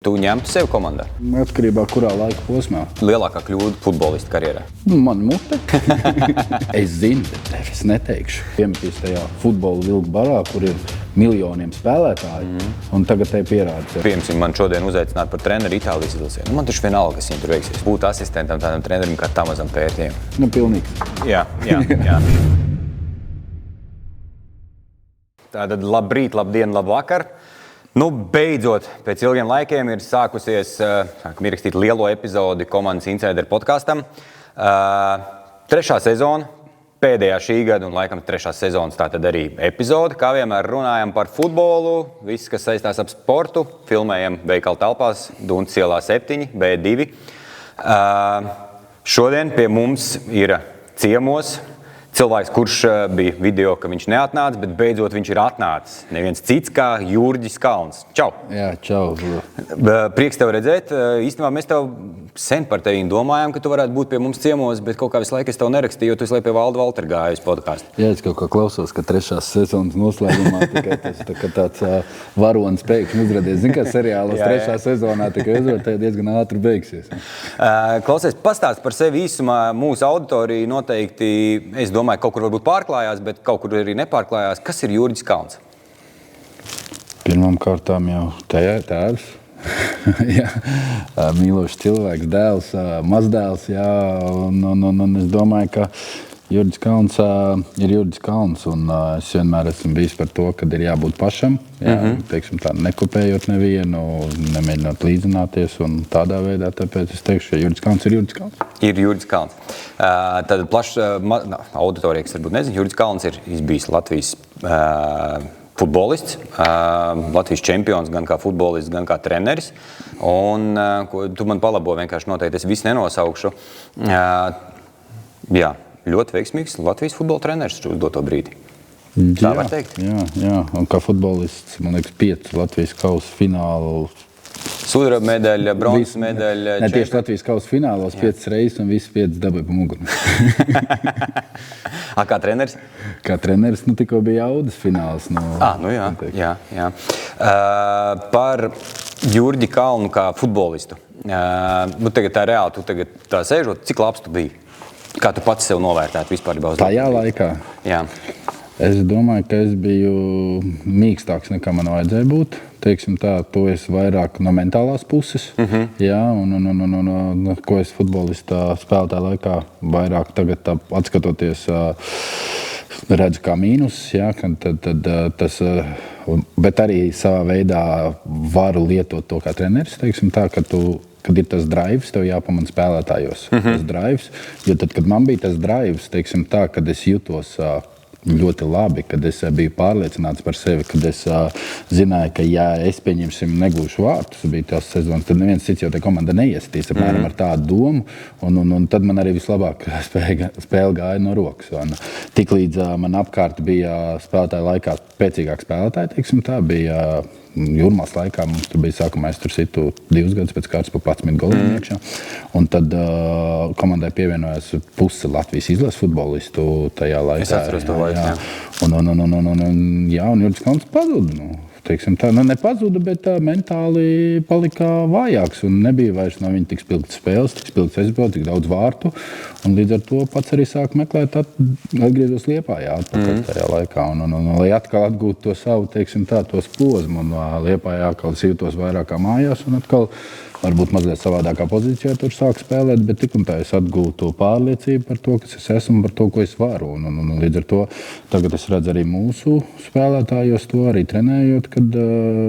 tu ņemtu sevi komandā? Atkarībā kurā laika posmā. Lielākā kļūda futbolista karjerā? Man mute. Es zinu, bet es neteikšu. Iemetīs tajā futbola vilku barā, kur ir miljoniem spēlētāji, un tagad te pierāda. Piemēram, man šodien uzaicinātu par treneri Itālijas izlasē. Man taču vienalga, kas viņam tur veiksies. Būt asistentam tādam trenerim kā Tamazam Pērtiem. Pilnīgi. Jā. Tātad labrīt, labdien, labvakar. Beidzot, pēc ilgiem laikiem ir sākusies ierakstīt lielo epizodi Komandas Insider podkastam. 3. sezona, pēdējā šī gada un laikam 3. sezonas tātad arī epizode. Kā vienmēr runājam par futbolu, viss, kas saistās ap sportu, filmējam veikala telpās, Duntas ielā 7, B2. Šodien pie mums ir ciemos cilvēks, kurš bija video, ka viņš neatnāca, bet beidzot viņš ir atnācis. Neviens cits kā Jurģis Kalns. Čau! Jā, čau! Prieks tev redzēt. Īstenībā mēs tev sen par tevi domājām, ka tu varētu būt pie mums ciemos, bet kaut kā visu laiku es tev nerakstīju, jo tu visu laiku pie Valda Valtera gāji uz podcastu. Jā, es kaut kā klausos, ka 3. sezonas noslēgumā tikai tas tāds varonis pēkšņi uzradies. Zini, kā seriālos 3. sezonā tikai uzvērtēja diezgan ātri beigsies. Klausies, pastāst par sevi īsumā. Mūsu auditorija noteikti, es domāju, kaut kur varbūt pārklājās, bet kaut kur arī nepārklājās. Kas ir Jurģis Kalns? Pirmām kārtām jau tēvs. Jā, mīlošs cilvēks, dēls, mazdēls, jā, un es domāju, ka Jurģis Kalns ir Jurģis Kalns, un es vienmēr esmu bijis par to, ka ir jābūt pašam, jā, teiksim tā, nekopējot nevienu, nemēģināt līdzināties, un tādā veidā, tāpēc es teikšu, ka Jurģis Kalns ir Jurģis Kalns. Ir Jurģis Kalns. Tad plašs auditorija, kas varbūt nezinu, Jurģis Kalns ir bijis Latvijas futbolists, Latvijas čempions gan kā futbolists, gan kā treneris. Un tu man palabo vienkārši noteikti, es visu nenosaukšu. Jā, ļoti veiksmīgs Latvijas futbola treneris uz doto brīdi. Tā var teikt? Jā, un kā futbolists, man liekas, 5 Latvijas kausa finālu. Sudraba medaļa, bronzas medaļa. Ne, tieši Latvijas kausa finālos 5 reizes un visi 5 dabūja pa muguru. Kā treneris? Kā treneris, tikko bija Audas fināls. Jā. Par Jurģi Kalnu kā futbolistu. Tagad tā reāli, tu tagad tā sēžot, cik labs tu biji? Kā tu pats sev novērtētu vispār? Tajā laikā? Jā. Es domāju, ka es biju mīkstāks nekā man vajadzēja būt. Teiksim tā, to es vairāk no mentālās puses. Jā, un ko es futbolista spēlētā laikā vairāk tagad atskatoties redzu kā mīnus, jā, tad tas, bet arī savā veidā varu lietot to kā treneris, teiksim tā, kad ir tas drives, tev jāpamana spēlētājos. Tas drives, jo tad, kad man bija tas drives, teiksim tā, kad es jutos ļoti labi, kad es biju pārliecināts par sevi, kad es zināju, ka ja es pieņemsim negūšu vārtus, bija tās sezonas, tad neviens cits jau te komanda neiestīs apmēram ar tādu domu, un tad man arī vislabāk spēle gāja no rokas. Un tiklīdz man apkārt bija spēlētāju laikā spēcīgāk spēlētāji, teiksim tā, bija Jūrmālas laikā mums tur bija sākumā, es tur situ 2 gadus pēc kārtas pa 11 goliem iekšā. Un tad komandai pievienojās puse Latvijas izlases futbolistu tajā laikā. Es atceros to laiku, jā. Un Jurģis Kalns pazuda. Teiksim tā, nepazuda, bet mentāli palika vājāks un nebija vairs no viņa tik spilgtas spēles, tik spilgtas aizbrauc, tik daudz vārtu. Un līdz ar to pats arī sāk meklēt, atgriezos Liepājā atpakaļ tajā laikā. Un lai atkal atgūtu to savu, teiksim tā, tos posmu. Un Liepājā atkal jūtos vairāk kā mājās un atkal varbūt mazliet savādākā pozīcijā tur sāk spēlēt, bet tik un tā es atgūtu pārliecību par to, kas es esmu, par to, ko es varu. Un līdz ar to tagad es redzu arī mūsu spēlētājos to arī trenējot, kad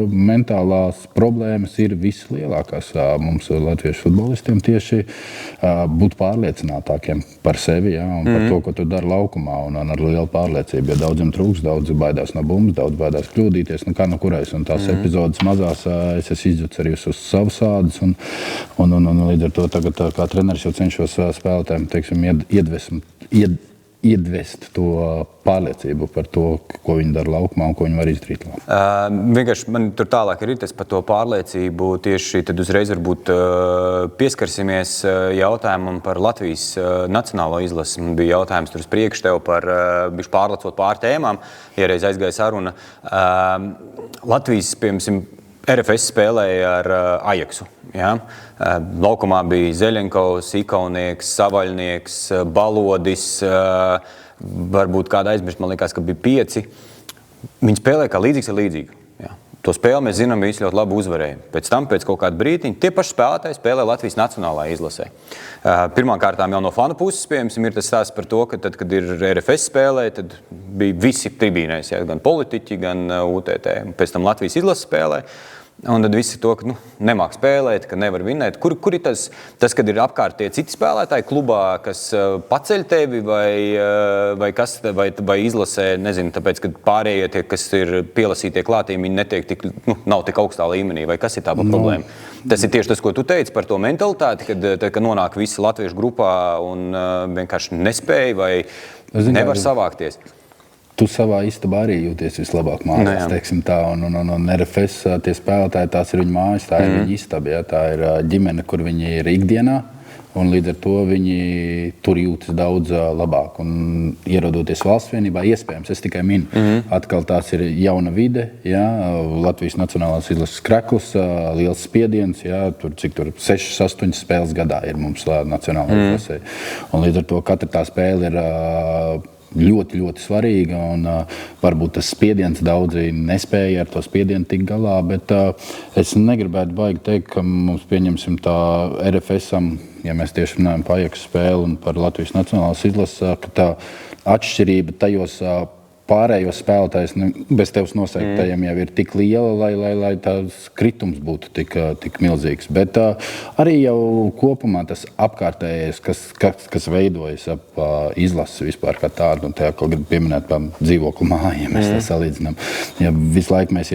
mentālās problēmas ir vislielākās mums latviešu futbolistiem tieši būt pārliecinātākiem par sevi, jā, un par to, ko tu dari laukumā un ar lielu pārliecību, jo daudziem trūks, daudz baidās no bumbas, daudz baidās kļūdīties, kā no kurais. Un tās epizodes mazās es esmu izjuts arī uz savas ādas. Un līdz ar to tagad kā treneris jau cenšos spēlētājiem, teiksim, iedvest to pārliecību par to, ko viņi dara laukumā un ko viņi var izdarīt. Vienkārši man tur tālāk ir tas par to pārliecību. Tieši tad uzreiz varbūt pieskarsimies jautājumam par Latvijas nacionālo izlasi. Man bija jautājums tur uz priekšu tev par bišķi pārlecot pār tēmām, ja reiz aizgāja saruna. Latvijas, piemēram, RFS spēlēja ar Ajaksu. Ja? Laukumā bija Zeļenkovs, Ikaunieks, Savaļnieks, Balodis, varbūt kāda aizmirst, man liekas, ka bija 5. Viņi spēlēja kā līdzīgs ar līdzīgu. Ja? To spēli mēs zinām, visi ļoti labi uzvarēja. Pēc tam, pēc kaut kāda brītiņa, tie paši spēlētāji spēlē Latvijas nacionālā izlasē. Pirmkārtām jau no fanu puses, piemēram, ir tas stāsts par to, ka tad, kad ir RFS spēlē, tad bija visi tribīnēs, ja? Gan politiķi, gan UTT. Pēc tam Latvijas izlases spēlē. Un tad visi to, ka nemāk spēlēt, ka nevar vinēt. Kur ir tas, kad ir apkārt tie citi spēlētāji klubā, kas paceļ tevi vai izlasē, nezinu, tāpēc, ka pārējie tie, kas ir pielasītie klātiem, viņi netiek nav tik augstā līmenī, vai kas ir tā problēma? Tas ir tieši tas, ko tu teici par to mentalitāti, kad nonāk visi latviešu grupā un vienkārši nespēja vai nevar savākties. Tu savā istabā arī jūties vislabāk mājās, teiksim tā, un RFS tie spēlētāji, tās ir viņa mājas, tā ir viņa istaba, ja? Tā ir ģimene, kur viņi ir ikdienā, un līdz ar to viņi tur jūtas daudz labāk. Un ierodoties valsts vienībā, iespējams, es tikai minu, atkal tās ir jauna vide, ja? Latvijas nacionālās izlases krekls, liels spiediens, ja? Tur 6-8 spēles gadā ir mums nacionālā izlasē. Un līdz ar to katra tā spēle ir ļoti, ļoti svarīga, un varbūt tas spiediens daudzi nespēja ar to spiedienu tik galā, bet es negribētu baigi teikt, ka mums pieņemsim tā RFS-am, ja mēs tieši runājam par Ajaksu spēli un par Latvijas nacionālās izlases, ka tā atšķirība tajos pārējos spēlētājs bez tevs nosaiktajiem jau ir tik liela, lai tās kritums būtu tik milzīgs. Bet arī jau kopumā tas apkārtējais, kas veidojas ap izlases vispār kā tādu, un tajā, ko gribu pieminēt par dzīvoklu māju, ja mēs tā salīdzinām. Ja visu laiku mēs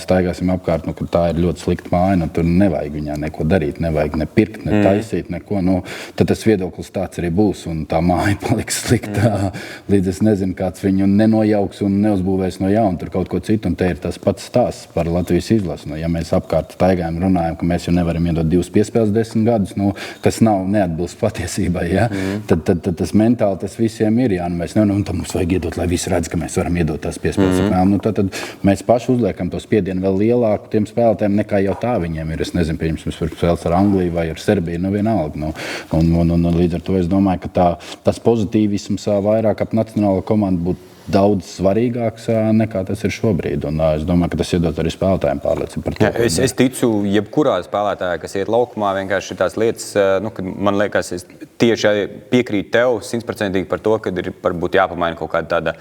staigāsim apkārt, ka tā ir ļoti slikta māja, tur nevajag viņā neko darīt, nevajag ne pirkt, ne taisīt, neko, tad tas viedoklis tāds arī būs, un tā māja paliks sliktā, līdz es nezinu, kāds viņu nenojauks un neuzbūvēs no jauna tur kaut ko citu, un te ir tas pats stāsts par Latvijas izlasi. Ja mēs apkārt staigājam, runājam, ka mēs jau nevaram iedot 2 piespēles 10 gadus, tas neatbilst patiesībai, ja? Tad tas mentāli tas visiem ir, ja? Mēs tad mums vajag iedot, lai visi redz, ka mēs varam iedot tās piespēles. Tad mēs paši uzliekam to spiedienu vēl lielāku tiem spēlētājiem, nekā jau tā viņiem ir. Es nezinu, pieņemsim, spēles ar Angliju vai ar Serbiju, vienalga. Un līdz ar to es domāju, ka tas pozitīvisms vairāk ap nacionālo komandu būtu daudz svarīgāks nekā tas ir šobrīd. Un es domāju, ka tas iedod arī spēlētājiem pārliecību par to. Es ticu, jebkurā spēlētājā, kas iet laukumā, vienkārši tās lietas, man liekas, es tieši piekrītu tev 100% par to, ka ir varbūt jāpamaina kaut kāda tāda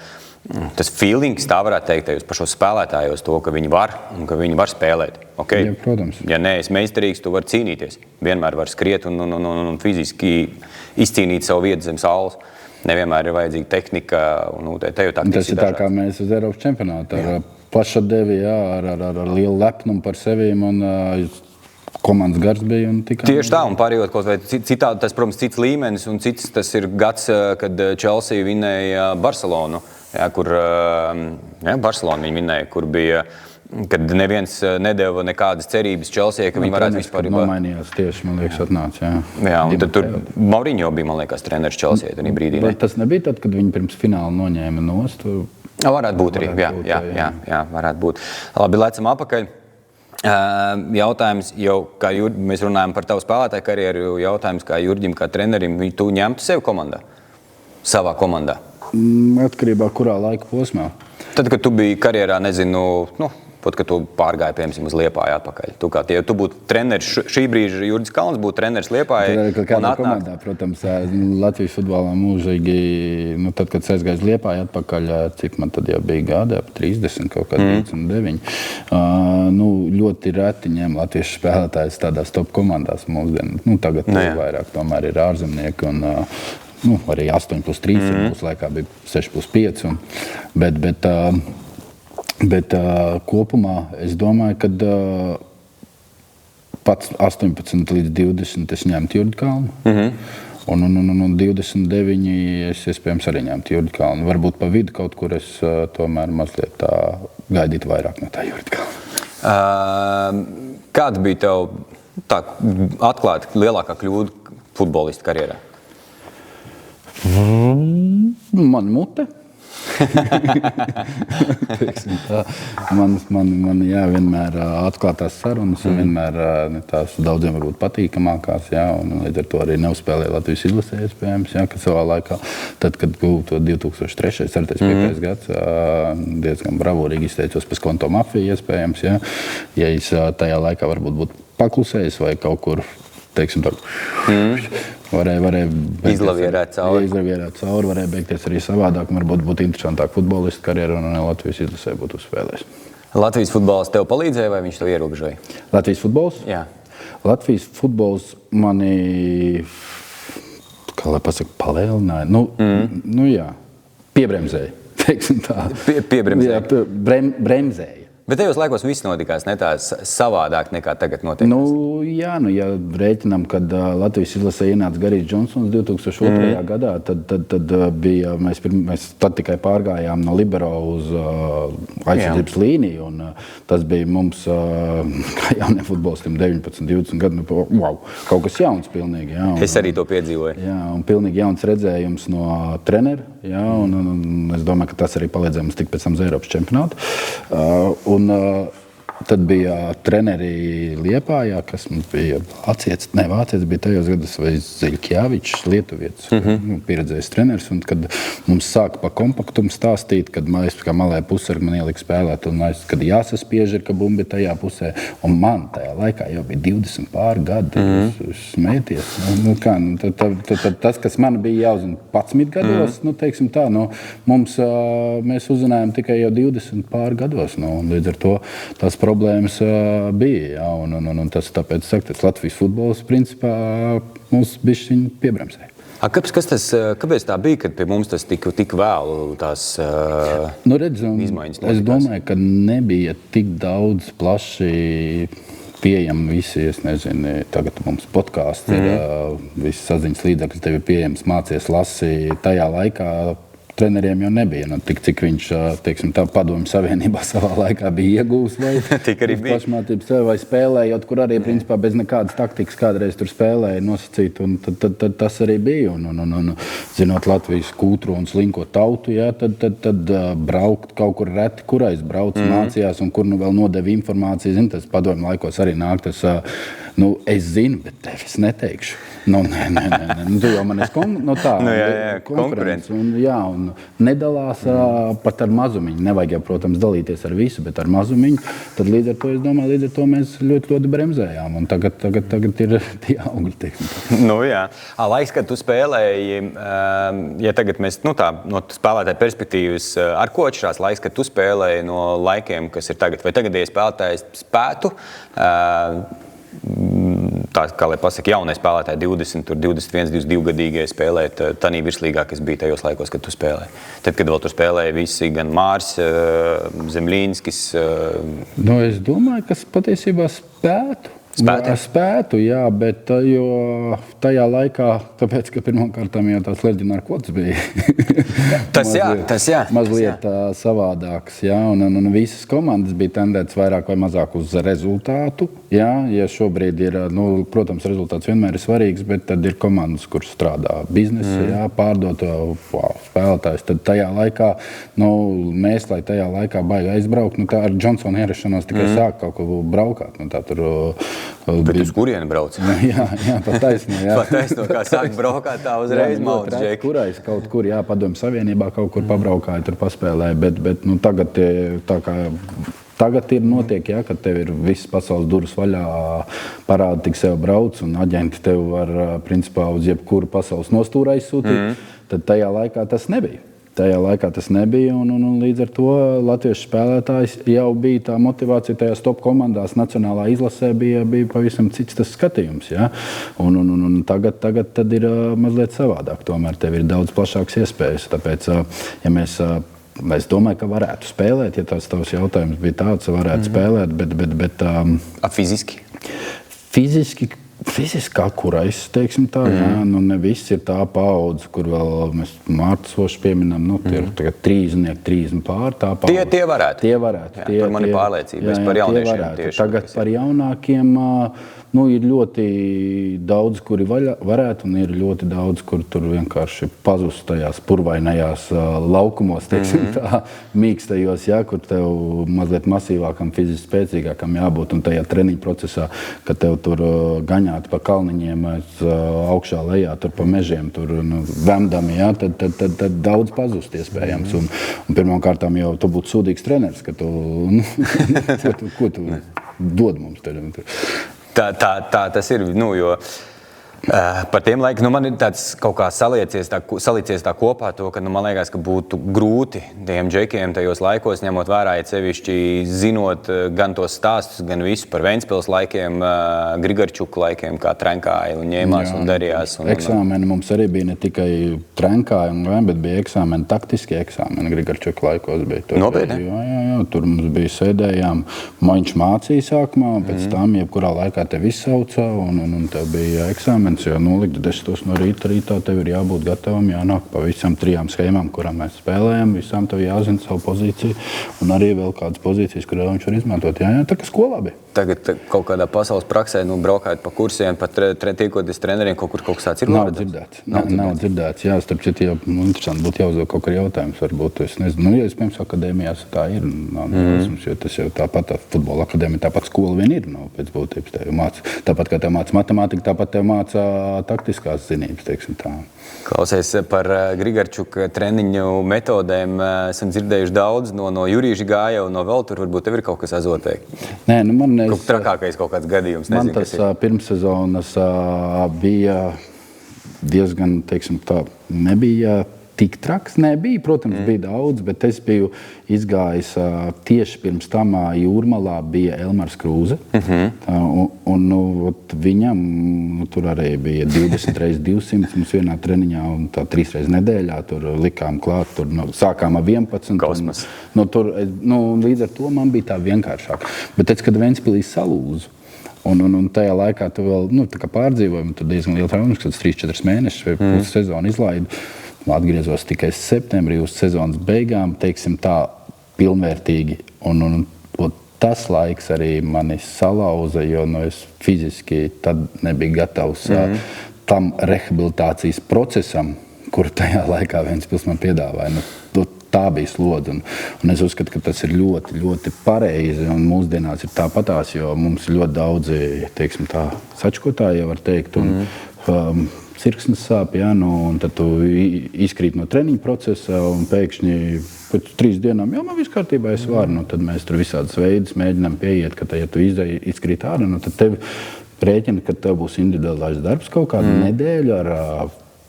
tas feelings, tā varētu teikt, tajos pašos spēlētājos to, ka viņi var un ka viņi var spēlēt. Okay? Jā, protams. Ja neesi meistarīgs, tu vari cīnīties. Vienmēr var skriet un fiziski izcīnīt savu vietu zem saules. Nevienmēr ir vajadzīga tehnika un UTT jau taktiski. Tas ir tā, kā mēs uz Eiropas čempionātu ar plašsadevi, ar lielu lepnumu par sevīm un komandas gars bija un tikai. Tieši tā, un pārējot kaut vai citādi, tas, protams, cits līmenis un cits, tas ir gads, kad Chelsea vinēja Barcelonu, kur Barcelona viņi vinēja, kur bija kad neviens nedeva nekādas cerības Chelsea, ka viņi varētu vispār... Nomainījās tieši, man liekas, atnāca, Jā, un tad tur Mourinho bija, man liekas, treneris Chelsea tajā brīdī. Bet tas nebija tad, kad viņi pirms fināla noņēma nost? Varētu būt arī, jā, varētu būt. Labi, lecam apakaļ. Jautājums jau, kā mēs runājam par tavu spēlētāju karjeru, jautājums kā Jurģim, kā trenerim, tu ņemtu sevi komandā? Savā komandā? Atkarībā kurā laika posmā. Tad, kad tu biji karjerā, nezinu, kad tu pārgāji, piemēram, uz Liepāju atpakaļ. Tu būtu treneris, šī brīža Jurģis Kalns būtu treneris Liepāju. Kādā komandā, protams, Latvijas futbolā mūžīgi, tad, kad es aizgāju uz Liepāju atpakaļ, cik man tad jau bija gadi, ap 30, kaut kā 29. Ļoti reti ņem latviešu spēlētājs tādās top komandās mūsdien. Tagad vairāk tomēr ir ārzemnieki un arī 8+3, mūsu laikā bija 6+5. Bet kopumā es domāju, ka pats 18 līdz 20 es ņemtu Jurģi Kalnu. Un 29 es iespējams arī ņemtu Jurģi Kalnu. Varbūt pa vidu kaut kur es tomēr mazliet gaidītu vairāk no tā Jurģi Kalna. Kāda bija tev tā atklāti lielākā kļūda futbolista karjerā? Man mute. man vienmēr atklātās sarunas, vienmēr tās daudziem varbūt patīkamākās, jā, un līdz ar to arī neuzspēlēja Latvijas izlasē iespējams, jā, ka savā laikā, tad, kad gūtu 2003. 45. gads, diezgan bravūrīgi izteicos par Skonto mafiju iespējams, jā, ja es tajā laikā varbūt būtu paklusējis vai kaut kur, teiksim, tā, varēja izlavierēt cauri. Varēja beigties arī savādāk, un varbūt būtu interesantāk futbolistu karjeru un Latvijas izlasē būtu uzspēlējis. Latvijas futbols tev palīdzēja vai viņš tev ierobežoja? Latvijas futbols? Jā. Latvijas futbols mani, kā lai pasaka, palielināja. Nu jā, piebremzēja, teiksim tā. Piebremzēja? Jā, bremzēja. Bet tajos laikos viss notikās ne tā savādāk nekā tagad notiek. Ja rēķinām, kad Latvijas izlasē ienāca Garijs Džonsons 2002. gadā, tad bija, mēs tad tikai pārgājām no libero uz aizsardzības līniju, un tas bija mums, kā jauniem futbolistiem, 19, 20 gadu, wow, kaut kas jauns pilnīgi. Jā, es arī to piedzīvoju. Jā, un pilnīgi jauns redzējums no trenera, jā, un es domāju, ka tas arī palīdzēja mums tikt pēc tam uz Eiropas čempionātu. Un tad bija treneri Liepājā, kas mums bija Vācietis bija tajos gados, vai Ziļkjāvičs, lietuvietis, pieredzējis treneris. Un kad mums sāka pa kompaktumu stāstīt, kad mēs kā malē pusargi man ielika spēlēt, un kad jāsaspiež ir, ka bumbi tajā pusē. Un man tajā laikā jau bija 20 pār gadi, jūs smēties. Tas, kas man bija jāuzzina 11 gados, teiksim tā, mums, mēs uzzinājām tikai jau 20 pār gados. Līdz ar to tās problēmas bija, jā, un tas tāpēc saka, tas Latvijas futbols principā mums bišķiņ piebremzēja. Kāpēc tā bija, kad pie mums tas tik vēlu tās izmaiņas notikās? Es domāju, ka nebija tik daudz plaši pieejami visi, es nezinu, tagad mums podkāsts ir, visi saziņas līdzekļi tev ir pieejams, mācies, lasi, tajā laikā treneriem jau nebija. Tik cik viņš, teiksim, tā Padomju Savienībā savā laikā bija iegūs vai pašmācības vai spēlējot, kur arī principā bez nekādas taktikas kādreiz tur spēlēja nosacīt, un tad tas arī bija. Un zinot Latvijas kūtru un slinko tautu, jā, tad braukt kaut kur reti, kur aizbrauc, mācījās un kur vēl nodeva informāciju. Zin, tas Padomju laikos arī nāk tas, es zinu, bet tev es neteikšu. Nē. Tu jau man esi konkurence. Un nedalās pat ar mazumiņu. Nevajag jau, protams, dalīties ar visu, bet ar mazumiņu. Tad līdz ar to, es domāju, līdz ar to mēs ļoti bremzējām. Un tagad ir tie augļi, teiksim. Jā. Laiks, kad tu spēlēji, ja tagad mēs, no spēlētāja perspektīvas, ar ko atšķirās laiks, kad tu spēlēji no laikiem, kas ir tagad? Vai tagadēji spēlētājs spētu tā, kā lai pasaka, jaunie spēlētāji 20, 21, 22 gadīgie spēlēt tanī virslīgā, kas bija tajos laikos, kad tu spēlēji. Tad, kad vēl tur spēlēja visi, gan Mārs, Zemlīnskis. Es domāju, ka patiesībā spētu, jā, bet jo tajā laikā, tāpēc, ka pirmkārtām jau tās leģionāra kvotas bija mazliet savādāks, jā, un visas komandas bija tendētas vairāk vai mazāk uz rezultātu, jā, ja šobrīd ir, protams, rezultāts vienmēr ir svarīgs, bet tad ir komandas, kur strādā biznesa, jā, pārdot spēlētājus, tad tajā laikā, mēs, lai tajā laikā baigi aizbraukt, tā ar Džonsonu ierašanos tikai sāk kaut ko braukāt, tā tur Bet uz kurieni brauc? Jā, pa taisno. Pa taisno, kā sāk braukāt, tā uzreiz maudz džeki. Kurais kaut kur, jā, Padomju Savienībā kaut kur pabraukāja, tur paspēlēja, bet tagad tā kā tagad ir notiek, jā, kad tev ir visas pasaules durvis vaļā, parādi tik sev brauc un aģenti tev var, principā, uz jebkuru pasaules nostūru aizsūtīt, tad tajā laikā tas nebija. Un līdz ar to latviešu spēlētājs jau bija tā motivācija tajās top komandās, nacionālā izlasē bija pavisam cits tas skatījums. Ja? Un tagad tad ir mazliet savādāk. Tomēr tev ir daudz plašāks iespējas. Tāpēc, ja es domāju, ka varētu spēlēt, ja tās tavs jautājums bija tāds, varētu spēlēt, bet Fiziski? Fiziski fiziski akkurais, teiksim tā, jā, nu ne viss ir tā paudze, kur vēl mēs Mārtisoši pieminam, nu, tie ir tagad 30 pār tā paudze. Tie varētu. Tie varētu. Jā, par mani pārliecību, es par jauniešiem tieši. Tagad par jaunākiem, nu, ir ļoti daudz, kuri varētu, un ir ļoti daudz, kur tur vienkārši pazust tajās purvainajās laukumos, teiksim tā, mīkstajos, jā, kur tev mazliet masīvākam, fiziski spēcīgākam jābūt, un tajā treniņu procesā, ka tev tur gaņāt pa kalniņiem, augšā lejā, tur pa mežiem, tur vemdami, jā, tad daudz pazust iespējams. Un pirmām kārtām jau tu būtu sūdīgs treneris, ka tu, ko tu dod mums tur. Tā tas ir, nu, jo par tiem laikiem, nu, man ir tāds kaut kā salīcies tā kopā to, ka, nu, man liekas, ka būtu grūti tiem džekiem tajos laikos, ņemot vērā, ja sevišķi zinot gan tos stāstus, gan visu par Ventspils laikiem, Grigorčuka laikiem, kā trenkāja un ņēmās un darījās. Eksāmeni mums arī bija ne tikai trenkāja, bet bija eksāmeni, taktiskie eksāmeni Grigorčuka laikos bija. Nopietni? Jā, tur mums bija sēdējām, viņš mācīja sākumā, un pēc tam, jebkurā laikā tev izsauca, un tev bija eksāmeni. Jo nolikt 10 no rītā tev ir jābūt gatavam, jānāk pa visam 3 schēmām, kurām mēs spēlējam, visām tev jāzina savu pozīciju, un arī vēl kādas pozīcijas, kurā viņš var izmantot. Jā, tā kā skolā bija. Tagad kaut kādā pasaules praksē, nu, braukājot pa kursiem, pat tiekoties treneriem, kaut kas tāds ir? Nav dzirdēts. Jā, starp citu, jau interesanti būtu jāuzdod kaut kur jautājums, varbūt, es nezinu, nu, ja es, piemēram, akadēmijās tā ir, jo tas jau tāpat tā futbola akadēmija, tāpat skola vien ir, pēc būtības tev māca. Tāpat kā tev māca matemātiku, tāpat tev māca taktiskās zinības, teiksim tā. Klausies, par Grigorčuka treniņu metodēm esam dzirdējuši daudz, no Jurīša gāja un no vēl tur, varbūt tev ir kaut kas azotē. Nē, nu man trakākais kaut kāds gadījums, nezinu, man tas pirmssezonas bija diezgan, teiksim tā, nebija tik traks, nebija, protams, bija daudz, bet es biju izgājis tieši pirms tam Jūrmalā bija Elmars Krūze, un viņam tur arī bija 20 reiz 200, mums vienā treniņā un tā 3 reiz nedēļā, tur likām klāt, tur sākām ar 11. Kosmos. Līdz ar to man bija tā vienkāršāk. Bet tad, kad Ventspilī salūzu, un tajā laikā tu vēl pārdzīvoji, tur diezgan liela traumas, kad 3-4 mēnešus vai pusi sezonu izlaidu, atgriezos tikai septembrī uz sezonas beigām, teiksim tā, pilnvērtīgi. Un tas laiks arī mani salauza, jo es fiziski tad nebiju gatavs tam rehabilitācijas procesam, kur tajā laikā Ventspils man piedāvāja. Tā bija slodze. Un es uzskatu, ka tas ir ļoti, ļoti pareizi. Un mūsdienās ir tāpatās, jo mums ir ļoti daudzi, teiksim tā, sačkotāji, jau var teikt. Un, sirksnes sāp, jā, un tad tu izkrīt no treniņa procesa un pēkšņi pēc 3 dienām, jā, man viss kārtībā, es varu, tad mēs tur visādas veidus mēģinām pieiet, ka ja tu izkrīt ārā, tad tev rēķina, ka tev būs individuālais darbs kaut kādu nedēļu ar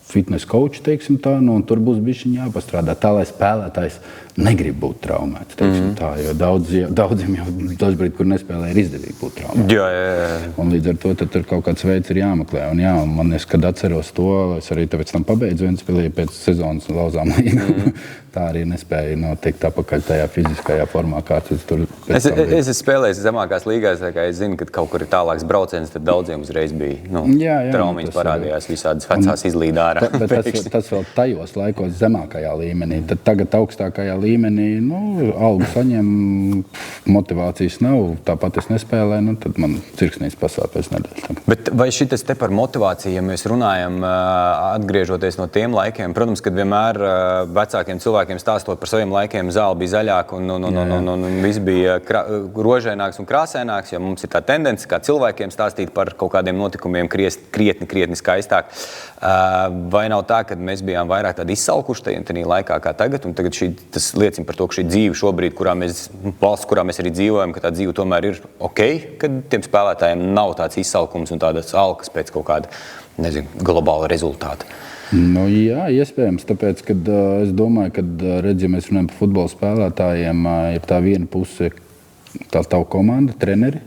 fitness coach, teiksim tā, un tur būs bišķiņ jāpastrādā tā, lai spēlētājs negrib būt traumēts, teiksim tā, jo daudziem jau dažbrīd, kur nespēlē, ir izdevīgi būt traumēts. Jā. Un līdz ar to tad tur kaut kāds veids ir jāmeklē. Un jā, man kad atceros to, es arī tāpēc tam pabeidzu Ventspilī pēc sezonas lauzām līgu. Tā arī nespēja notikt apakaļ tajā fiziskajā formā, kāds es tur Es esmu spēlējis zemākās līgās, tā kā es zinu, ka kaut kur ir tālāks brauciens, tad daudziem uzreiz bija traumiņas parādījās, visādas vecās izlīd ārā. Bet tas vēl tajos laikos zemākajā līmenī. Tad tagad augstākajā līmenī, algu saņem, motivācijas nav, tāpat es nespēlēju, tad man cirksnīs pasāp pēc nedēļas. Bet vai šitas te par motivāciju, ja mēs runājam, atgriežoties no tiem laikiem, protams, kad vienmēr vecākiem cilvēkiem stāstot par saviem laikiem, zāle bija zaļāka un viss bija rožaināks un krāsaināks, jo mums ir tā tendence, kā cilvēkiem stāstīt par kaut kādiem notikumiem krietni skaistāk. Vai nav tā, ka mēs bijām vairāk tādi izsalkuši tajā laikā kā tagad, un tagad tas liecina par to, ka šī dzīve šobrīd, valsts, kurā mēs arī dzīvojam, ka tā dzīve tomēr ir ok, kad tiem spēlētājiem nav tāds izsalkums un tādas alkas pēc kaut kāda, globāla rezultāta. Jā, iespējams, tāpēc, kad es domāju, ka, ja mēs runājam par futbola spēlētājiem, ir tā viena puse, tā tava komanda, treneri,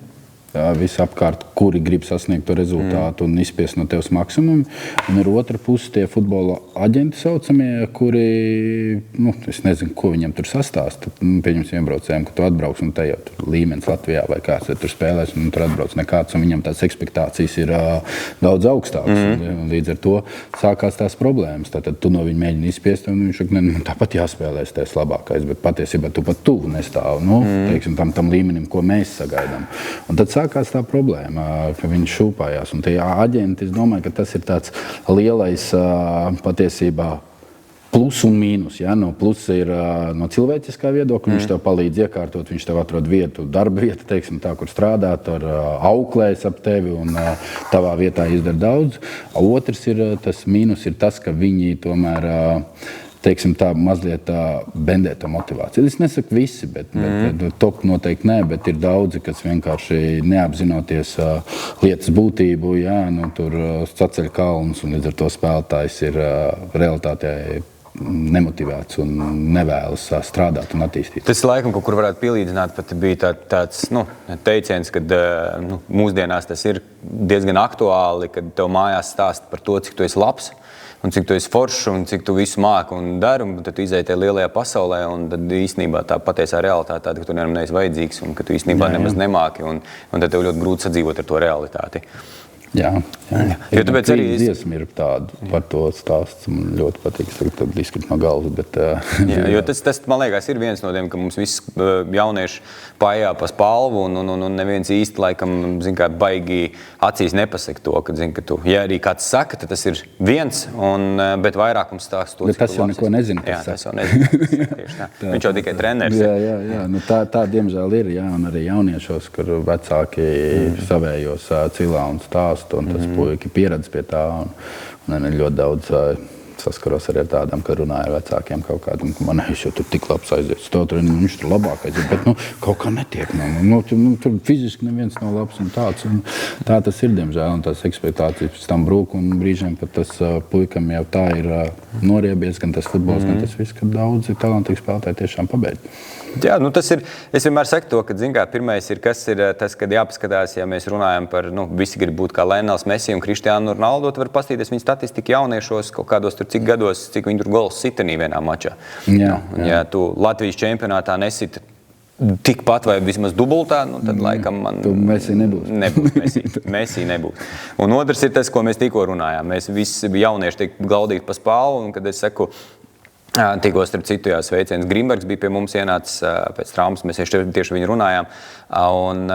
visapkārt, kuri grib sasniegt to rezultātu un izspiest no tevis maksimumu. Un ir otra puse tie futbola aģenti saucamie, kuri, es nezinu, ko viņam tur sastāsta. Pieņemsim iebraucējiem, ka tu atbrauks un te jau tur līmenis Latvijā vai kāds tur spēlēs un tur atbrauc nekāds un viņam tās ekspektācijas ir daudz augstākas. Līdz ar to sākās tās problēmas. Tad tu no viņa mēģini izspiest un viņš saka, tāpat jāspēlēs tais labākais, bet patiesībā tu pat tuvu nestāv, teiksim, tam līmenim, ko mēs sagaidām. Un tad sākās tā problēma, ka viņš šūpājās. Un tie aģenti, es domāju, ka tas ir tāds lielais patiesībā plus un mīnus. Ja? No plusa ir no cilvēciskā viedokļa, viņš tev palīdz iekārtot, viņš tev atrod vietu, darba vietu, teiksim, tā, kur strādāt, ar auklēs ap tevi un tavā vietā izdara daudz. Otrs ir tas mīnus ir tas, ka viņi tomēr teiksim tā, mazliet bendē to motivāciju. Es nesaku visi, bet top noteikti nē, bet ir daudzi, kas vienkārši neapzinoties lietas būtību, tur saceļ kalnus un līdz ar to spēlētājs ir realitātē nemotivēts un nevēlas strādāt un attīstīt. Tas laikam kaut kur varētu pielīdzināt, pat bija tāds teiciens, kad mūsdienās tas ir diezgan aktuāli, kad tev mājās stāsta par to, cik tu esi labs. Un cik tu esi foršs un cik tu visu māki un dari, un tad tu izēji tajā lielajā pasaulē, un tad īstenībā tā patiesā realitāte tāda, ka tu neesi vajadzīgs un ka tu īstenībā nemaz nemāki, un tad tev ļoti grūti sadzīvot ar to realitāti. Jā. Jo tāpēc arī dziesma ir tāda par to stāsts. Man ļoti patīk, tad izkrīt no galvas. Bet, jo tas, man liekas, ir viens no tiem, ka mums viss jaunieši paejā pa spalvu un neviens īsti laikam, baigi acīs nepasaka to, ka tu, ja arī kāds saka, tad tas ir viens, bet vairākums stāsta to, bet tas jau neko nezina. Jā, tas jau nezina. Tieši tā. Viņš jau tikai treneris. Jā. Tā diemžēl ir, un arī jauniešos, kur vecāki savējos cilā un stāst. Un tas puika pieredz pie tā. Un ļoti daudz saskaros arī ar tādām, kad runāju ar vecākiem kaut kādam, ka man jau tur tik labs aiziet. Viņš tur labākais ir, bet kaut kā netiek. Tur fiziski neviens nav labs un tāds. Un tā tas ir, diemžēl. Un tās ekspektācijas pēc tam brūk un brīžiem pat tas puikam jau tā ir noriebies, gan tas futbols, gan tas viss, ka daudzi talantīgi spēlētāji tiešām pabeidz. Jā, tas ir, es vienmēr saku to, ka pirmais ir, kas ir tas, kad jāpaskatās, ja mēs runājam par, visi grib būt kā Lionels Messi un Cristiano Ronaldo, tu var pastīties viņa statistiku jauniešos kaut kādos tur cik gados, cik viņi tur gols sitanī vienā mačā. Jā. Ja tu Latvijas čempionātā nesit tikpat vai vismaz dubultā, tad laikam man Messi nebūs. Messi nebūs. Un otrs ir tas, ko mēs tikko runājām. Mēs visi jaunieši tiek glaudīti pa spālu, un kad es saku, tikko starp citu sveiciens Grimbergs bija pie mums ienācis pēc traumas, mēs tieši viņu runājām. Un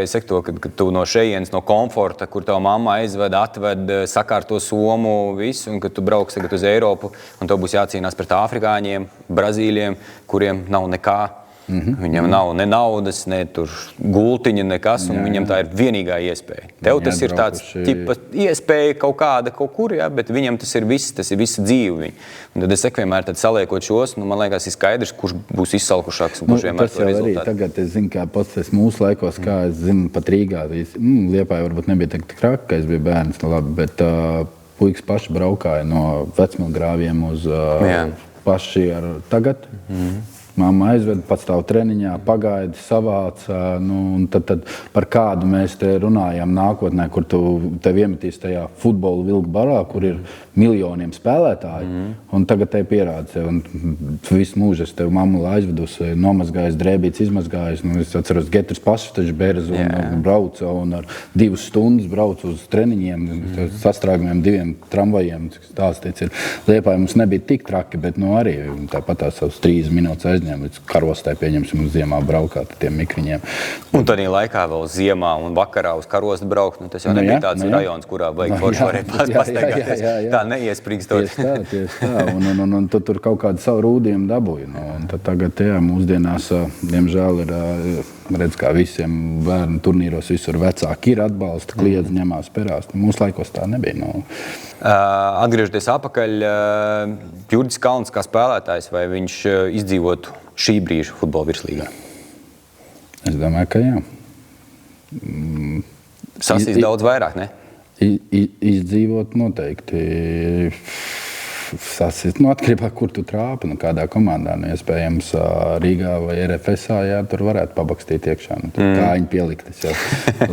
es saku to, ka tu no šejienes, no komforta, kur tava mamma aizved, atved, sakārto somu, visu, un kad tu brauks tagad uz Eiropu, un tev būs jācīnās pret afrikāņiem, brazīļiem, kuriem nav nekā. Viņam nav ne naudas, ne tur gultiņa, nekas, un viņam tā ir vienīgā iespēja. Tev tas ir tāds tipa iespēja kaut kāda kaut kur, bet viņam tas ir visa dzīve. Un tad es saku vienmēr, tad saliekot šos, man liekas, ir skaidrs, kurš būs izsalkušāks un kurš vienmēr to rezultātu. Tas jau arī tagad, es zinu, kā pats mūsu laikos, kā es zinu, pat Rīgā, Liepāja varbūt nebija tik traki, ka es biju bērns, labi, bet puikas paši braukāja no vecmilgrāviem uz paši ar tagad. Mamma aizved, pats stāv treniņā, pagaidi, savāca, un tad par kādu mēs te runājam nākotnē, kur tu tev iemetīs tajā futbola vilku barā, kur ir miljoniem spēlētāji, un tagad te pierāda sev, un visu mūžu es tev mammu aizvedusi, nomazgājis, drēbīts, izmazgājis, es atceros, Getris pašu taču bērzu un brauca, un ar 2 stundas braucu uz treniņiem, sastrāgumiem 2 tramvajiem, tās teica, Liepāja mums nebija tik traki, bet arī tāpat tās savas 3 minūtes aizņēma līdz karostai, pieņemsim, uz ziemā braukāt ar tiem mikriņiem. Un tādā laikā vēl ziemā un vakarā uz karostu braukt, tas jau nebija tāds rajons, kurā vajag forši varēja pastaigāties. Tā neiespringstot. Tieši tā. Un tu tur kaut kādu savu rūdījumu dabūji. Un tad tagad, mūsdienās, diemžēl, ir redz, kā visiem bērnu turnīros visur vecāki ir atbalsta, kliedz, ņemās, perās. Mūsu laikos tā nebija. Atgriežoties apakaļ, Jurģis Kalns kā spēlētājs, vai viņš izdzīvotu šī brīža futbola virslīgā? Es domāju, ka jā. Sasīs daudz vairāk, ne? Izdzīvot noteikti. sasist. Atkarībā, kur tu trāpi, kādā komandā. Iespējams, Rīgā vai RFSā, tur varētu pabakstīt iekšā. Kājiņu pieliktas jau.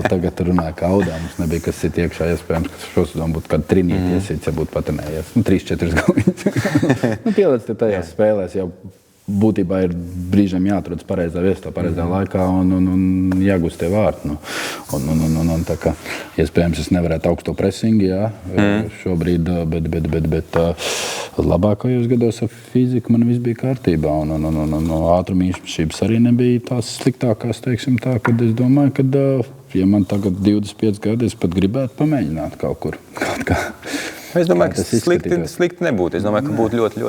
Tagad tur runāja, ka audā mums nebija, kas sit iekšā. Iespējams, ka šos domu būtu kāda trinīti iesīts, ja būtu patenējies. 3-4 galviņas. Pielicis tajās spēlēs jau. Būtībā ir brīžiem jāatrodas pareizā vietā, pareizā laikā un jāgūst tie vārti. Tā kā iespējams es nevarētu augsto presingu, šobrīd, bet labākajos gados ar fiziku man viss bija kārtībā. Ātruma īpašības arī nebija tās sliktākās, teiksim tā, kad es domāju, ka, ja man tagad 25 gadi, es pat gribētu pamēģināt kaut kur, kaut kā. Es domāju, ka slikti nebūtu. Es domāju, ka būtu ļoti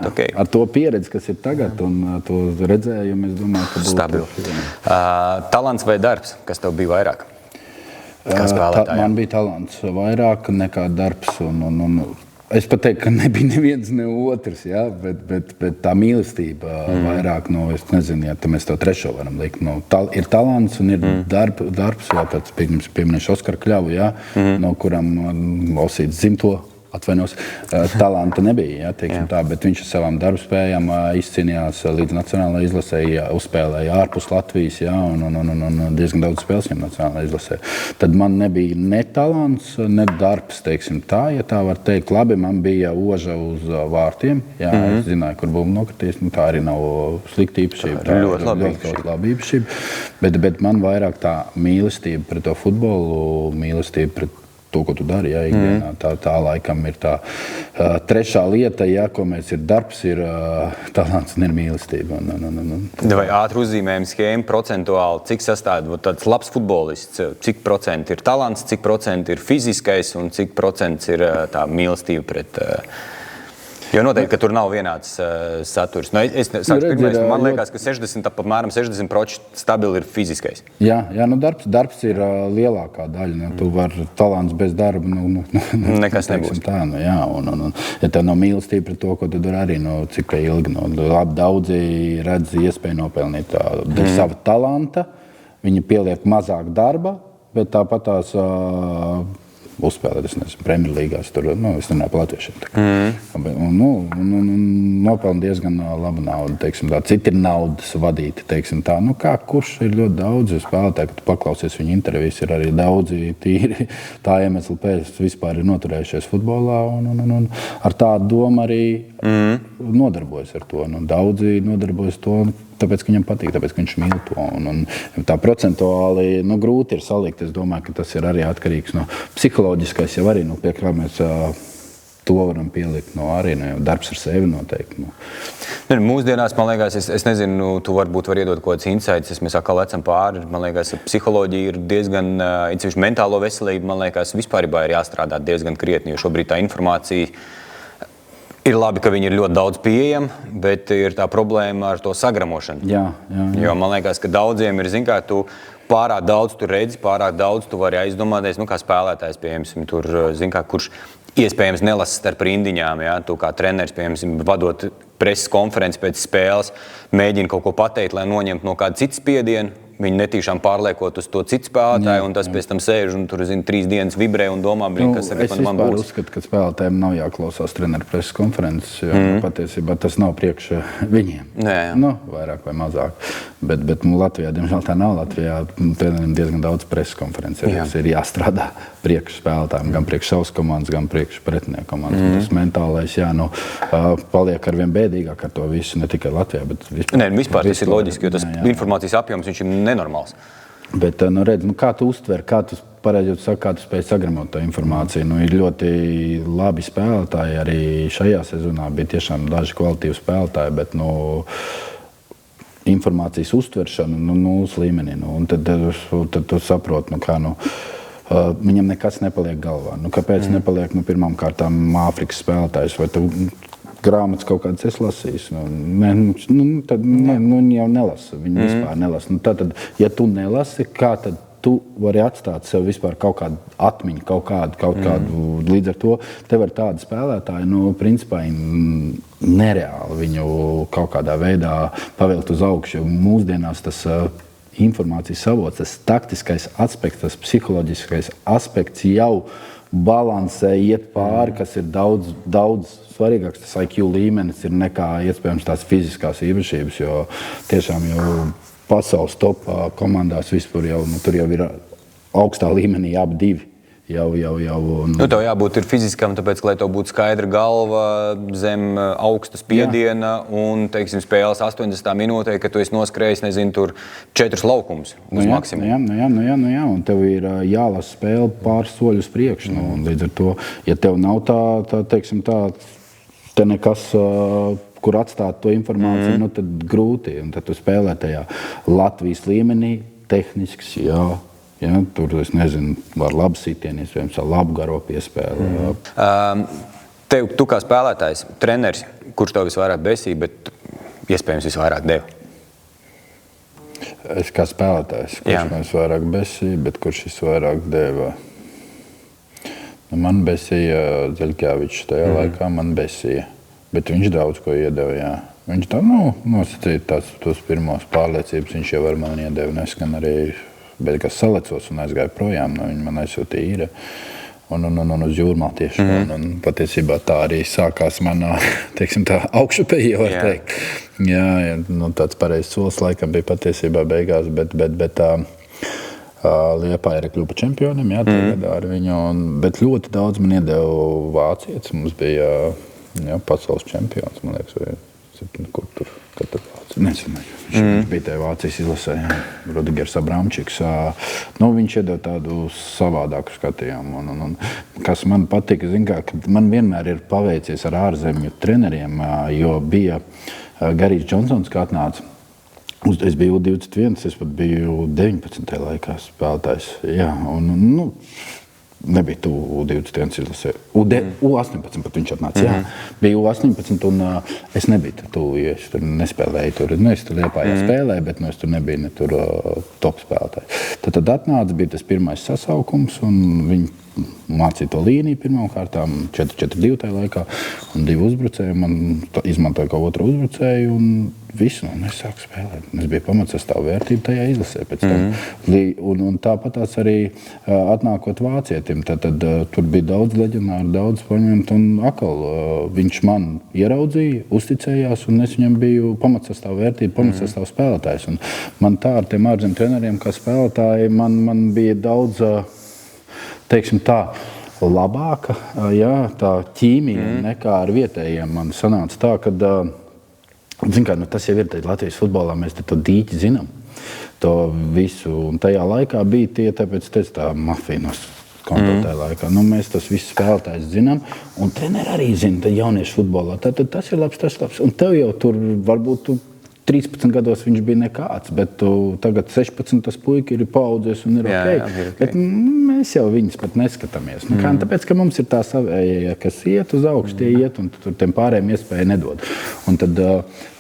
ok. Ar to pieredzi, kas ir tagad un to redzējumu, es domāju, ka būtu stabili. Talants vai darbs? Kas tev bija vairāk? Kā spēlētājiem? Man bija talants vairāk nekā darbs. Es pat teiktu, ka nebija neviens, ne otrs, bet tā mīlestība vairāk, es nezinu, ja mēs to trešo varam likt. Ir talants un ir darbs, tāds pieminēšu Oskaru Kļavu, no kuram Osīts Zimto, atvainos, talanta nebija, teiksim tā, bet viņš ar savām darbspējām izcīnījās līdz nacionālajai izlasē, uzspēlēja ārpus Latvijas, un diezgan daudz spēles viņam nacionālajai izlasē. Tad man nebija ne talants, ne darbs, teiksim tā, ja tā var teikt. Labi, man bija oža uz vārtiem, es zināju, kur būmu nokritīs, tā arī nav slikta īpašība. Tā ļoti laba īpašība. Bet man vairāk tā mīlestība pret to futbolu, mīlestība pret to, ko tu dari, ikdienā. Tā laikam ir tā trešā lieta, ko mēs ir darbs, ir talants un ir mīlestība. Vai ātri uzzīmējumi schēma procentuāli, cik sastāv tāds labs futbolists, cik procenti ir talants, cik procenti ir fiziskais un cik procents ir tā mīlestība pret... Jo noteikti, ka tur nav vienāds saturs. Man liekas, ka apmēram 60% stabili ir fiziskais. Jā, darbs ir lielākā daļa. Tu vari talants bez darba. Nekas nebūs. Tā, ja tev nav mīlestība pret to, ko tu dari arī, cik ilgi. Daudzi redz iespēju nopelnīt dēļ sava talanta. Viņi pieliek mazāk darba, bet tāpat tās... uzspēlēt, es nezinu, Premjerlīgās, tur, es runāju par latviešiem. Nopelna diezgan laba nauda, teiksim tā. Citi ir naudas vadīti, teiksim tā. Kurš ir ļoti daudz spēlētāji, kad tu paklausies viņu intervijas, ir arī daudzi tīri tā iemesla pēc vispār ir noturējušies futbolā un ar tādu domu arī nodarbojas ar to. Daudzi nodarbojas to, tāpēc, ka viņam patīk, tāpēc, ka viņš mīl to. Un tā procentuāli grūti ir salikt. Es domāju, ka tas ir arī atkarīgs no psiholoģiskais, jau arī pie kā mēs to varam pielikt. Arī darbs ar sevi noteikti. Mūsdienās, man liekas, es nezinu, tu varbūt var iedot kaut kāds insights, mēs atkal lecam pāri. Man liekas, psiholoģija ir diezgan, īpaši mentālo veselību, man liekas, vispārībā ir jāstrādā diezgan krietni, jo šobrīd tā informācija ir labi, ka viņi ir ļoti daudz pieejami, bet ir tā problēma ar to sagramošanu. Jā. Jo man liekas, ka daudziem ir, zin kā, tu pārāk daudz tu redzi, pārāk daudz tu vari aizdomāties, kā spēlētājs, piemēram, tur, zin kā, kurš iespējams nelasa starp rindiņām, tu kā treneris, piemēram, vadot preses konferenci pēc spēles, mēģina kaut ko pateikt, lai noņemtu no kāda cita spiedienu. Viņi netīšām pārliekot uz to citu spēlētāju, un tas pēc tam sēž un tur, 3 dienas vibrē un domā, kas tagad man būs. Es uzskatu, ka spēlētājiem nav jāklausās treneru preses konferences, jo patiesībā tas nav priekš viņiem. Vairāk vai mazāk. Bet Latvijā, diemžēl tā nav. Latvijā treneriem diezgan daudz preses konferences ir jāstrādā priekš spēlētājiem, gan priekš savas komandas, gan priekš pretinieku komandas. Tas mentālais, paliek arvien bēdīgāk ar to visu, ne tikai Latvijā, bet vispār. Vispār tas ir loģiski, jo tas informācijas apjoms, viņš ir nenormāls. Bet, redz, kā tu uztver, kā tu spēj sagramot to informāciju. Ir ļoti labi spēlētāji, arī šajā sezonā bija tiešām daži kvalitīvi spēlētāji, bet, informācijas uztveršana, nulles līmenī. Un tad tu saproti, viņam nekas nepaliek galvā. Kāpēc nepaliek, pirmām kārtām Āfrikas spēlētājs, vai tu grāmatas kaut kādas es lasīju. Tad viņi jau nelasa. Viņi vispār nelasa. Tad, ja tu nelasi, kā tad tu vari atstāt sev vispār kaut kādu atmiņu, kaut kādu līdz ar to. Tev ir tādi spēlētāji, principā nereāli viņu kaut kādā veidā pavilkt uz augšu. Mūsdienās tas informācijas avots, tas taktiskais aspekts, tas psiholoģiskais aspekts jau balansē, iet pāri, kas ir daudz svarīgāks. Tas IQ līmenis ir nekā iespējams tās fiziskās īpašības, jo tiešām jau pasaules top komandās vispār jau, tur jau ir augstā līmenī abi divi. Tev jābūt fiziskam, tāpēc, lai tev būtu skaidra galva zem augsta spiediena un, teiksim, spēles 80. minūtē, ka tu esi noskrējis, nezinu, tur 4 laukumus uz maksimumu. Jā, un tev ir jālasa spēle pāris soļus priekš. Un līdz ar to, ja tev nav teiksim tā, te nekas, kur atstāt to informāciju, tad grūti. Un tad tu spēlē tajā Latvijas līmenī, tehnisks, Ja, tur, es nezinu, var labi sitieni, iespējams, ar labu garo piespēli. Tu kā spēlētājs, treneris, kurš tev visvairāk besīja, bet iespējams visvairāk deva? Es kā spēlētājs, kurš man visvairāk besīja, bet kurš visvairāk deva? Man besīja Zeļkēvičs tajā laikā, man besīja, bet viņš daudz ko iedeva, jā. Viņš tā, nosacīja tos pirmos pārliecības, viņš jau ar mani iedeva, neskan arī bet kas salecos un aizgāja projām, viņi man aizsūtīja īre un uz Jūrmālu tieši. Un patiesībā tā arī sākās manā, teiksim tā, augšupeja, var teikt. Jā, tāds pareizs solis laikam bija patiesībā beigās, bet Liepāja kļuva par čempioniem, tagad ar viņu, bet ļoti daudz man iedeva vācietis, mums bija pasaules čempions, man liekas, vai kur tur, kad tur nezinu. Viņš bija tajā Vācijas izlasē, Rudigers Abramčiks. Viņš iedeva tādu savādāku skatījumu. Un kas man patika, ka man vienmēr ir paveicies ar ārzemju treneriem, jo bija Garijs Džonsons, kā atnāca. Es biju 21, es pat biju 19. laikā spēlētājs. Jā, nebija tu U21 izlasē. U18 pat viņš atnāca, jā. Bija U18 un es nebiju tu, ja es tur nespēlēju. Es tur Liepājā spēlēju, bet es tur nebiju tur top spēlētāji. Tad atnāca, bija tas pirmais sasaukums un viņi mācīja to līniju pirmām kārtām, 4-4-2 tajā laikā un 2 uzbrucēju. Man izmantoja kā otru uzbrucēju un visu, un es sāku spēlēt. Es biju pamatsastāvu vērtību tajā izlasē pēc tam. Un tāpatās arī atnākot vācietim, tad tur bija daudz leģionāru, daudz paņemt, un atkal viņš man ieraudzīja, uzticējās, un es viņam biju pamatsastāvu vērtību, pamatsastāvu spēlētājs. Un man tā ar tiem ārzem treneriem kā spēlētāji, man bija daudz, teiksim tā, labāka, tā ķīmija nekā ar vietējiem. Man sanāca tā, ka tas jau ir Latvijas futbolā, mēs to dīķi zinām, to visu. Un tajā laikā bija tie, tāpēc tā mafija tajā laikā. Mēs tas visus spēlētājus zinām, un treneri arī zina, jauniešu futbolā. Tad tas ir labs, tas labs. Un tev jau tur varbūt 13 gados viņš bija nekāds, bet tagad 16 tas puika ir paaudzies un ir ok. Bet mēs jau viņus pat neskatāmies. Tāpēc, ka mums ir tā savējie, kas iet uz augšu, tie iet, un tur tiem pārējiem iespēju nedod. Un tad,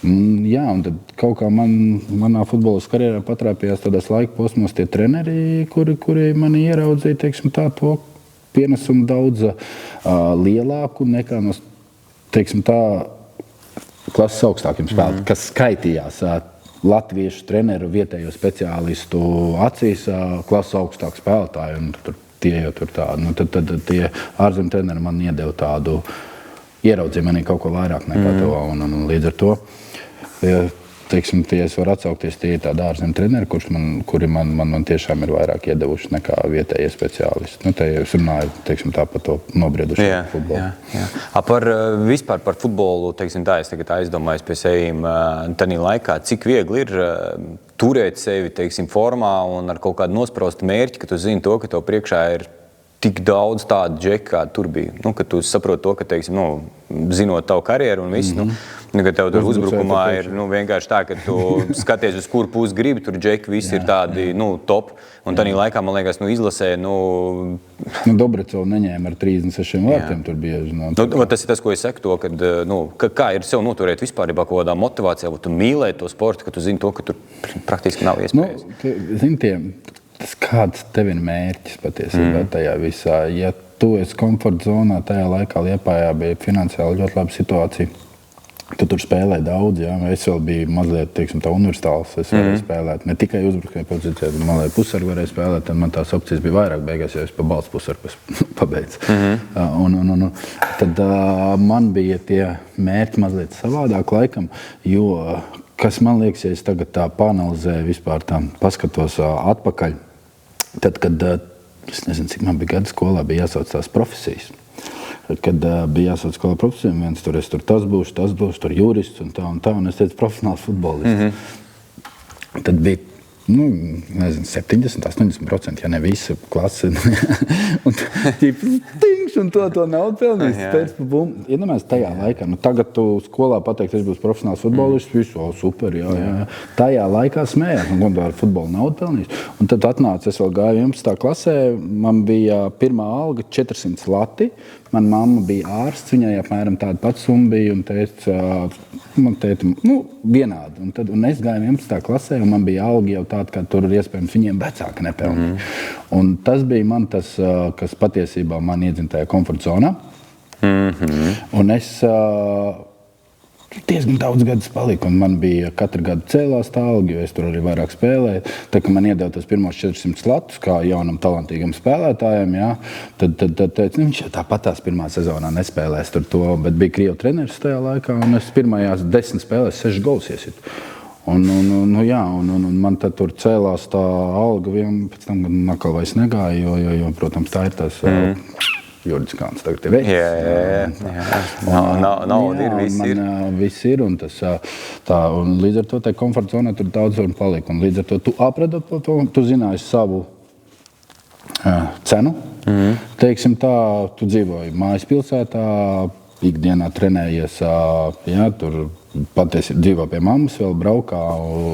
un tad kaut kā manā futbolas karjerā patrāpījās tādās laika posmos tie treneri, kuri mani ieraudzīja, teiksim tā, to pienesumu daudz lielāku nekā no, teiksim tā, klases augstākiem spēlētājiem, kas skaitījās latviešu treneru vietējo speciālistu acīs klases augstāku spēlētāju. Un tur tie jau tur tādi. Tad tie ārzem treneri man iedeva tādu, ieraudzīja manī kaut ko vairāk nekā to. Un līdz ar to, teiksim, es varu atsaukties, tie ir tādi ārzem treneri, kuri man tiešām ir vairāk iedevuši nekā vietējie speciālisti. Te es runāju, teiksim, tā par to nobrieduši futbolu. Vispār par futbolu, teiksim tā, es tagad aizdomājos pie sevīm tādā laikā, cik viegli ir turēt sevi, teiksim, formā un ar kaut kādu nospraustu mērķi, ka tu zini to, ka tev priekšā ir tik daudz tādu džeku, kā tur bija. Ka tu saproti to, ka, teiksim, zinot tavu karjeru un visu, ka tev tur uzbrukumā ir vienkārši tā, ka tu skaties, uz kuru pusi gribi, tur džeki visi ir tādi top. Un tādā laikā, man liekas, izlasē, Dobrecevu neņēma ar 36 vārtiem, tur bieži. Tas ir tas, ko es saku, to, ka kā ir sev noturēt vispār, kaut kādā motivācijā, vai tu mīlēt to sportu, ka tu zini to, ka tur praktiski nav iespējas. Kāds tev ir mērķis patiesībā tajā visā? Ja tu esi komforta zonā, tajā laikā Liepājā bija finansiāli ļoti laba situācija. Tu tur spēlēji daudz, jā. Es vēl biju mazliet, teiksim, tā universāls. Es varēju spēlēt ne tikai uzbrukumā pozīcijā, bet man pusargu varēju spēlēt. Tad man tās opcijas bija vairāk beigās, jo es pa balsts pusargu pabeidzu. Tad man bija tie mērķi mazliet savādāk laikam, jo, kas man liekas, ja es tagad tā paanalizēju vispār tā, paskatos atpakaļ, tad, kad, es nezinu, cik man bija gada skolā, bija jāsauc tās profesijas. Kad bija jāsauc skolā profesijām, viens tur es tur tas būšu, tur jurists un tā, un es teicu profesionāls futbolists. Tad bija, nezinu, 70–80%, ja ne visa klase. Un tīpš, un to naudu pelnījis. Pēc pa bum. Iedomājies tajā laikā. Tagad tu skolā pateikt, es būšu profesionāls futbolists, visu, super, jā. Tajā laikā smējās, un gondā ar futbolu naudu pelnījis. Un tad atnāca, es vēl gāju 11. klasē, man bija pirmā alga 400 lati. Man mamma bija ārsts, viņai apmēram tāda pati summa bija, un man teica, vienādi. Un es gāju 11. klasē, un man bija alga jau tāda, ka tur iespējams viņiem vecāki nepelnīja. Un tas bija man tas, kas patiesībā man iedzina tajā komforta zonā. Un es diezgan daudz gadus paliku, un man bija katru gadu cēlās tā alga, jo es tur arī vairāk spēlēju. Tā, ka man iedeva tos pirmos 400 latus, kā jaunam talantīgam spēlētājam, jā, tad teica, viņš jau tāpat tās pirmā sezonā nespēlēs tur to, bet bija Krievu treneris tajā laikā, un es pirmajās 10 spēlēs 6 gols iesitu. Un man tad tur cēlās tā alga, pēc tam nakal vairs negāja, jo, protams, tā ir tās Jurģis Kāns tagad ir veikts. Nauda ir, viss ir, un tas tā, un līdz ar to tai komforta zonā tur daudz un palika, un līdz ar to tu apredot to, tu zināji savu cenu. Teiksim tā, tu dzīvoji mājas pilsētā, ikdienā trenējies, jā, tur patiesi dzīvo pie mammas, vēl braukā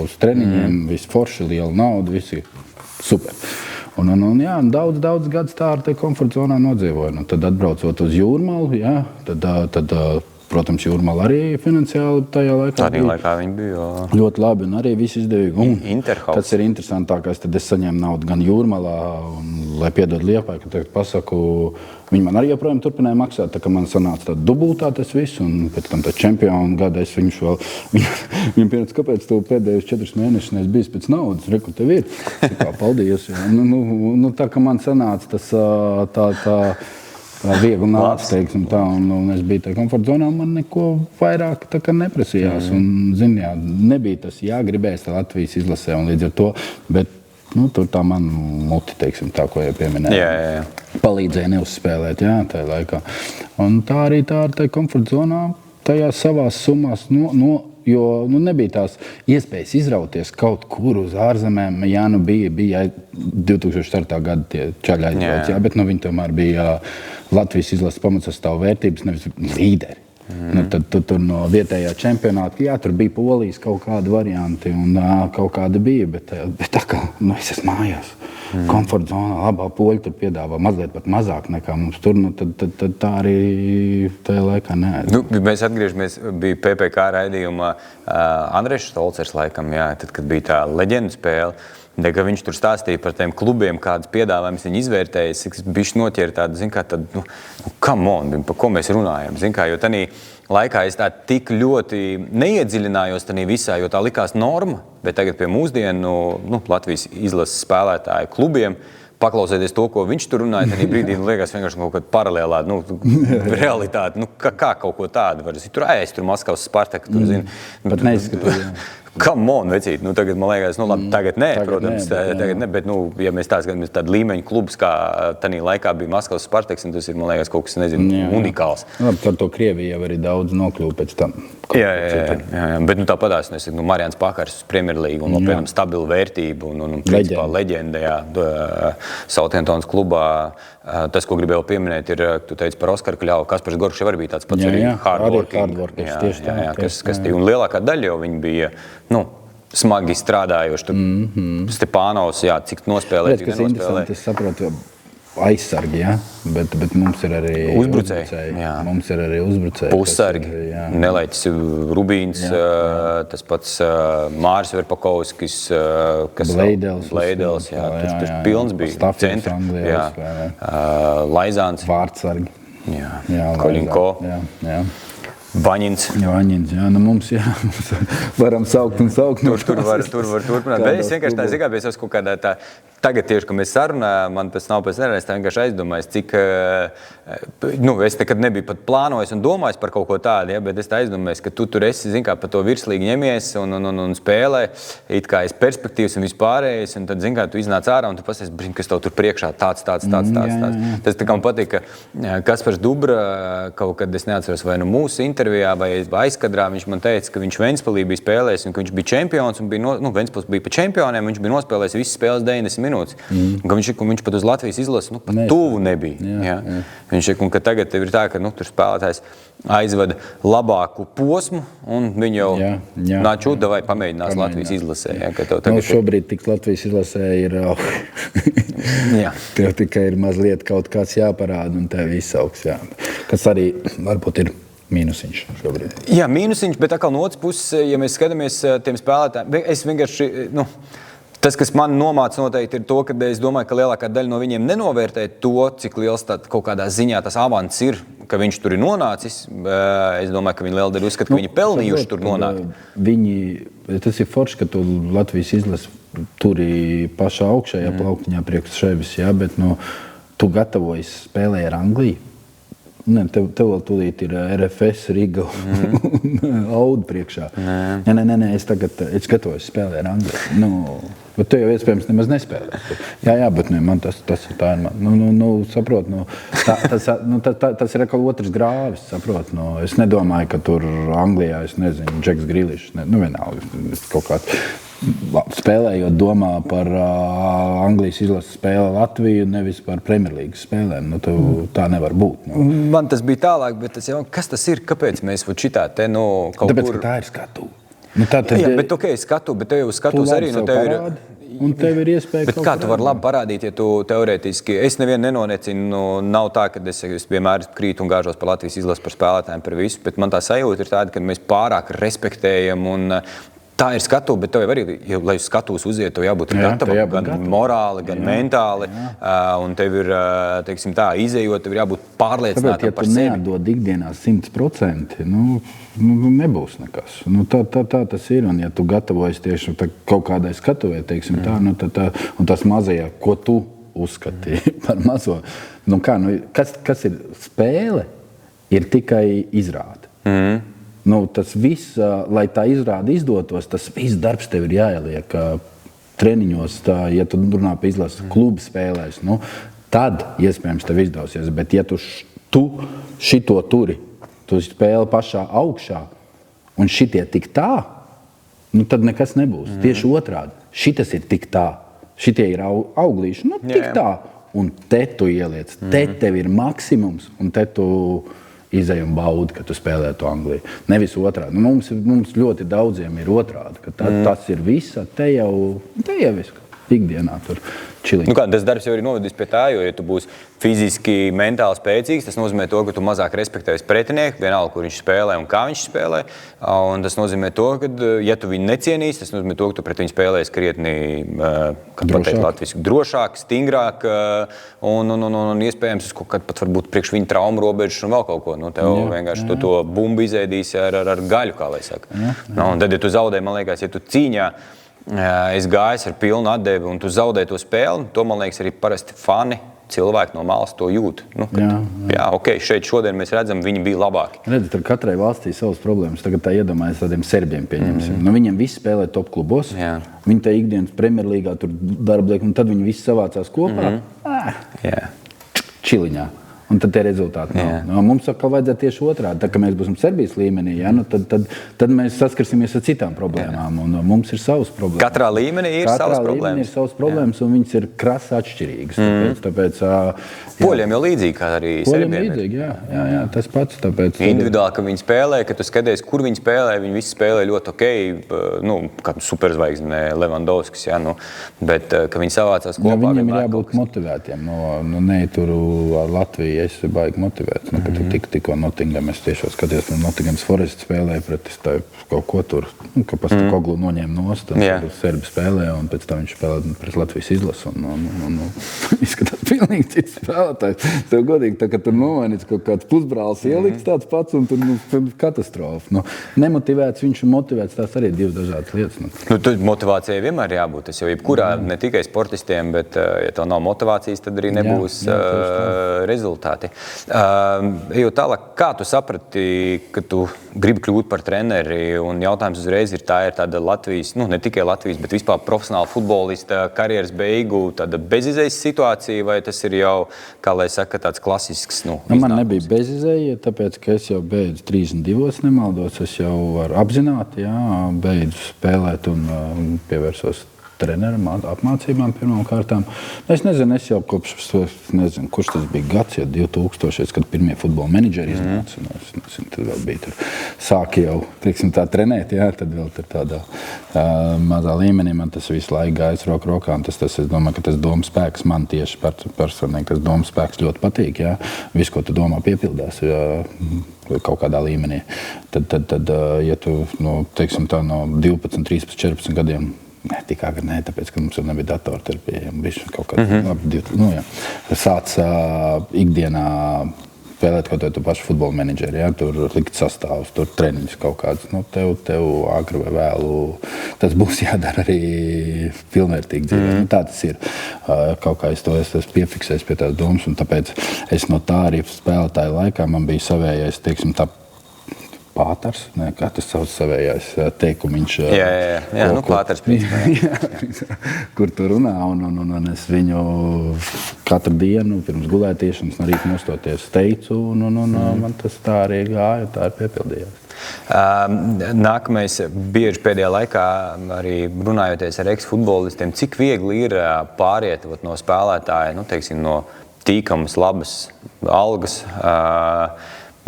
uz treniņiem, viss forši, liela nauda, visi super. Un daudz gadus tā ar te komforta zonā nodzīvoju. Un tad atbraucot uz Jūrmalu, jā, tad protams, Jūrmala arī finansiāli tajā laikā viņi bija ļoti labi un arī viss izdevīgi. Interhaus. Tas ir interesantākais, tad es saņēmu naudu gan Jūrmalā, un, lai piedod Liepai, ka tagad pasaku, viņi man arī joprojām turpināja maksāt, tā kā man sanāca tā dubultā tas viss, un pēc tam tā čempionu gada es viņus vēl, viņam pienāca, kāpēc tu pēdējos 4 mēnešus neesi bijis pēc naudas, reku tev ir. Tā kā, paldies, jā. Tā kā man sanāca tas tā viegli nāca, teiksim tā, un es biju tajā komforta zonā, man neko vairāk tā kā neprasījās, un, zini, jā, nebija tas jāgribēs Latvijas izlasē, un līdz ar to, bet, tur tā man muti, teiksim, tā, ko jau pieminēju, palīdzēja neuzspēlēt, jā, tajā laikā. Un tā arī tā ar tajā komforta zonā, tajā savās summās, jo nebija tās iespējas izrauties kaut kur uz ārzemēm, jā, bija 2004. gada tie čaļi aizbrauc, jā, bet viņi tomēr bija Latvijas izlases pamatsastāvu vērtības, nevis līderi. Tad tur no vietējā čempionāta, jā, tur bija Polijas kaut kādi varianti un kaut kādi bija, bet tā kā, es esmu mājās. Komforta zonā, labā poļi tur piedāvā mazliet pat mazāk nekā mums tur, tad tā arī tajā laikā neaiz. Mēs atgriežamies, bija PPK raidījumā Andrejs Stolcers laikam, jā, tad, kad bija tā leģendu spēle, ka viņš tur stāstīja par tiem klubiem, kādas piedāvājumus viņi izvērtēja, es bišķi noķēru tādu, tādu, come on, par ko mēs runājam, jo tanī laikā es tā tik ļoti neiedziļinājos tanī visā, jo tā likās norma, bet tagad pie mūsdienu, Latvijas izlases spēlētāju klubiem, paklausieties to, ko viņš tur runāja, tad brīdī liekas vienkārši kaut kāda paralēlā realitāte, kā kaut ko tādu var. Tur tur Maskavas Spartaka, tur zini. Bet neizskatījām. Come on, vecīt, tagad man liekas, labi, tagad nē, protams, tagad nē, bet, ja mēs skatāmies tādu līmeņu klubus, kā tanī laikā bija Maskavas Spartaks, tas ir, man liekas, kaut kas, unikāls. Par to Krievija jau arī daudz nokļuva pēc tam. Jā, bet tāpatās, Marijāns Pakars, Premjerlīga, un, piemēram, stabila vērtība, un principā leģenda, jā, Southamptons klubā. Tas, ko gribēju pieminēt, ir, tu teici par Oskaru Kļavu, Kaspars Gorkšs arī bija tāds pats hardworkers, kas un lielākā daļa jau viņi bija, smagi strādājoši, tur Stepānovs, jā, cik nospēlēt, kas interesanti, es saprotu, aizsargi, jā, bet mums ir arī uzbrucēji. Mums ir arī uzbrucēji. Pussargi, Nelaiķis Rubīns, tas pats Māris Verpakovskis, Bleidels, jā, tas pilns bija. Stafils Anglijās. Laizāns. Vārtsargi. Koļinko. Jā. Vaņins. Vaņins, jā, nu mums varam saukt un saukt. Tur var turpināt. Bet es vienkārši tā zināju, es kaut kādā tā, tagad tieši, kad mēs sarunājam, man pēc nedēļas tā vienkārši aizdomājos, cik, es nekad nebiju pat plānojis un domājis par kaut ko tādu, ja, bet es tā aizdomājos, ka tu tur esi, zin kā, pa to virslīgi ņemies un spēlē, it kā es perspektīvs un vispārējais, un tad, zin kā, tu iznāc ārā un tu pasies, kas tev tur priekšā tāds. Tas tā kā man patīk, ka Kaspars Dubra kaut kad, es neatceros, vai nu mūsu intervijā vai aizkadrā, viņš man teica, ka viņš Ventspilī bija spēlējis un ka viņš bija čempions un bija, Ventspils bija pa čempioniem, viņš bija nospēlējis visas spēles 90 minūtes. Viņš pat uz Latvijas izlases pat tuvu nebija. Jā. Viņš ka tagad tev ir tā, ka tur spēlētājs aizvada labāku posmu un viņu jau nāču, vai pamēģinās Latvijas izlasē. Jā, ka tev tagad šobrīd tik Latvijas izlasē ir tev tikai ir mazliet kaut kāds jāparāda un tev izsauks. Jā. Kas arī varbūt ir mīnusiņš šobrīd. Jā, mīnusiņš, bet atkal no otras puses, ja mēs skatāmies tiem spēlētājiem, es vienkārši, tas, kas man nomāca noteikti, ir to, ka es domāju, ka lielākā daļa no viņiem nenovērtē to, cik liels kaut kādā ziņā tas avants ir, ka viņš tur ir nonācis. Es domāju, ka viņi liela daļa uzskata, ka viņi pelnījuši tur nonākt. Tas ir forši, ka tu Latvijas izlasi turi pašā augšējā plauktiņā priekš ševis, jā, bet tu gatavojies spēlē ar Angliju. Tev vēl tūlīt ir RFS, Riga un Auda priekšā. Nē, es gatavos spēlē ar Angliju. Bet tu jau iespējams nemaz nespēlē. Jā, bet man tas ir tā ir man. Saprot, tas ir kaut otrs grāvis, saprot. Es nedomāju, ka tur Anglijā, es nezinu, Džeks Grilišs, vienalga, kaut kāds. Spēlējot domā par Anglijas izlases spēli Latviju, nevis par Premjerlīgas spēlēm. Tā nevar būt. Man tas bija tālāk, bet kas tas ir? Kāpēc mēs šitā te kaut Tāpēc, kur... ka tā ir skatu. Jā, bet skatu, bet tev jau skatus arī tev ir... Un tev ir iespēja bet kā tu vari labi parādīt, ja tu teorētiski... Es nevienu nenonecinu, nav tā, ka es vienmēr krītu un gāžos par Latvijas izlases par spēlētājiem par visu, bet man tā sajūta ir tāda, ka mēs pārāk respektējam un... Tā ir skatu, bet tev arī, lai uz skatus uziet, tev jābūt gatavam, gan morāli, gan mentāli. Un tev ir, teiksim tā, izejot, tev ir jābūt pārliecinātam par sevi. Ja tu neatdod ikdienās 100%, nebūs nekas. Tā tas ir, un ja tu gatavojies tieši kaut kādai skatuvē, teiksim tā, un tas mazajā, ko tu uzskati par mazo, kas ir spēle, ir tikai izrāde. Tas viss, lai tā izrāde izdotos, tas viss darbs tev ir jāieliek treniņos, ja tu runā par izlases klubu spēlēs, tad iespējams tev izdosies. Bet ja tu šito turi, tu spēli pašā augšā un šitie tik tā, tad nekas nebūs. Tieši otrādi. Šitas ir tik tā. Šitie ir auglīši. Tik tā. Un te tu ieliec. Te tev ir maksimums un te tu... izej un baudi, ka tu spēlē to Angliju. Nevis otrādi. Mums ļoti daudziem ir otrādi, ka tas ir visa, te jau viss ikdienā tur čiliņi. Tas darbs jau ir novedis pie tā, jo, ja tu būsi fiziski, mentāli spēcīgs, tas nozīmē to, ka tu mazāk respektēsi pretinieku, vienalga, kur viņš spēlē un kā viņš spēlē. Un tas nozīmē to, ka, ja tu viņu necienīsi, tas nozīmē to, ka tu pret viņu spēlēsi krietni, drošāk, stingrāk un iespējams, kad pat varbūt priekš viņa traumu robežas un vēl kaut ko. Tev vienkārši to bumbu izēdīsi ar gaļu, kā lai saka. Un tad, ja tu zaudē, man liekas, ja tu cīņā, es gājis ar pilnu atdevi un tu zaudē to spēli, to, man liekas, arī parasti fani, cilvēki no malas to jūt. Šeit šodien mēs redzam, viņi bija labāki. Redzat, ar katrai valstī savas problēmas. Tagad tā iedomājas tādiem serbiem pieņemsim. Viņiem visi spēlē top klubos. Viņi te ikdienas Premjerlīgā tur darba liek, un tad viņi visi savācās kopā. Čiliņā. Un tad tie rezultāti nav. Mums atkal vajadzētu tieši otrādi. Tā kā mēs būsim Serbijas līmenī, tad mēs saskarsimies ar citām problēmām. Un mums ir savas problēmas. Katrā līmenī ir savas problēmas. Ir savas problēmas, un viņas ir krasi atšķirīgas. Tāpēc, poļiem jau līdzīgi, kā arī serbiem. Līdzīgi, jā, tas pats. Tāpēc, individuāli, ka viņi spēlē, ka tu skaties, kur viņi spēlē, viņi visi spēlē ļoti kā superzvaigzne Levandovskis, bet ka viņi savācās kopā. Viņiem ir jābūt motivētiem. Tur ar Latviju es baigi motivēts. Kad tu tikko Nottingham, es tiešām skatījos, ka Nottinghams Forest spēlēja pret kaut ko tur, ka pēc Koglu noņēma nost, un Serbi spēlēja, un pēc tam viņš spēlēja pret Latvijas izlasu, un izskatās pilnīgi cits spēlētājs. Tev godīgi, tā, ka tur nomainīts kaut kāds pusbrālis ieliks tāds pats, un tur katastrofa. Nu, nemotivēts viņš un motivēts, tās arī divas dažādas lietas. Nu, motivācijai vienmēr jābūt. Tas jau jebkurā, ne tikai sportistiem, bet, ja tev nav motivācijas, tad arī nebūs rezultāti. Jo tālāk, kā tu saprati, ka tu gribi kļūt par treneri, un jautājums uzreiz ir tāda Latvijas, ne tikai Latvijas, bet vispār profesionāla futbolista karjeras beigu tāda bezizējas situācija, vai tas ir jau, kā lai saka, tāds klasisks, Man nebija bezizēja, tāpēc, ka es jau beidzu 32, nemaldos, es jau varu apzināti, beidzu spēlēt un pievērsos treneram, apmācībām pirmām kārtām. Es nezinu, es jau kopš, kurš tas bija gads, 2000, kad pirmie futbola menedžeri iznāca. Es nezinu, tad vēl bija tur sāki jau, tā trenēt, tad vēl tur tādā mazā līmenī man tas visu laiku gājis roku rokā. Es domāju, ka tas domas spēks man tieši personīgi, tas domas spēks ļoti patīk. Viss, ko tu domā, piepildās kaut kādā līmenī. Tad ja tu, teiksim tā, no 12, 13, 14 gadiem tik agri, tāpēc, ka mums jau nebija datorterapija. Kaut kādā sāc ikdienā spēlēt kaut kādu pašu futbola menedžeri, tur likt sastāvus, tur treniņus kaut kādus. Tev agri vai vēlu tas būs jādara arī pilnvērtīgi dzīvē. Tā tas ir. Kaut kā es esmu piefiksējis pie tās domas, un tāpēc es no tā arī spēlētāju laikā man bija savējais, teiksim, tā pātars, kā tas sauc savējais teikumiņš. Pātars. Kur tu runā, un es viņu katru dienu pirms gulētiešanas no rīta nostoties teicu, un man tas tā arī gāja, tā arī piepildījās. Nākamais, bieži pēdējā laikā arī runājoties ar ex-futbolistiem, cik viegli ir pāriet no spēlētāja, teiksim, no tīkamas, labas algas,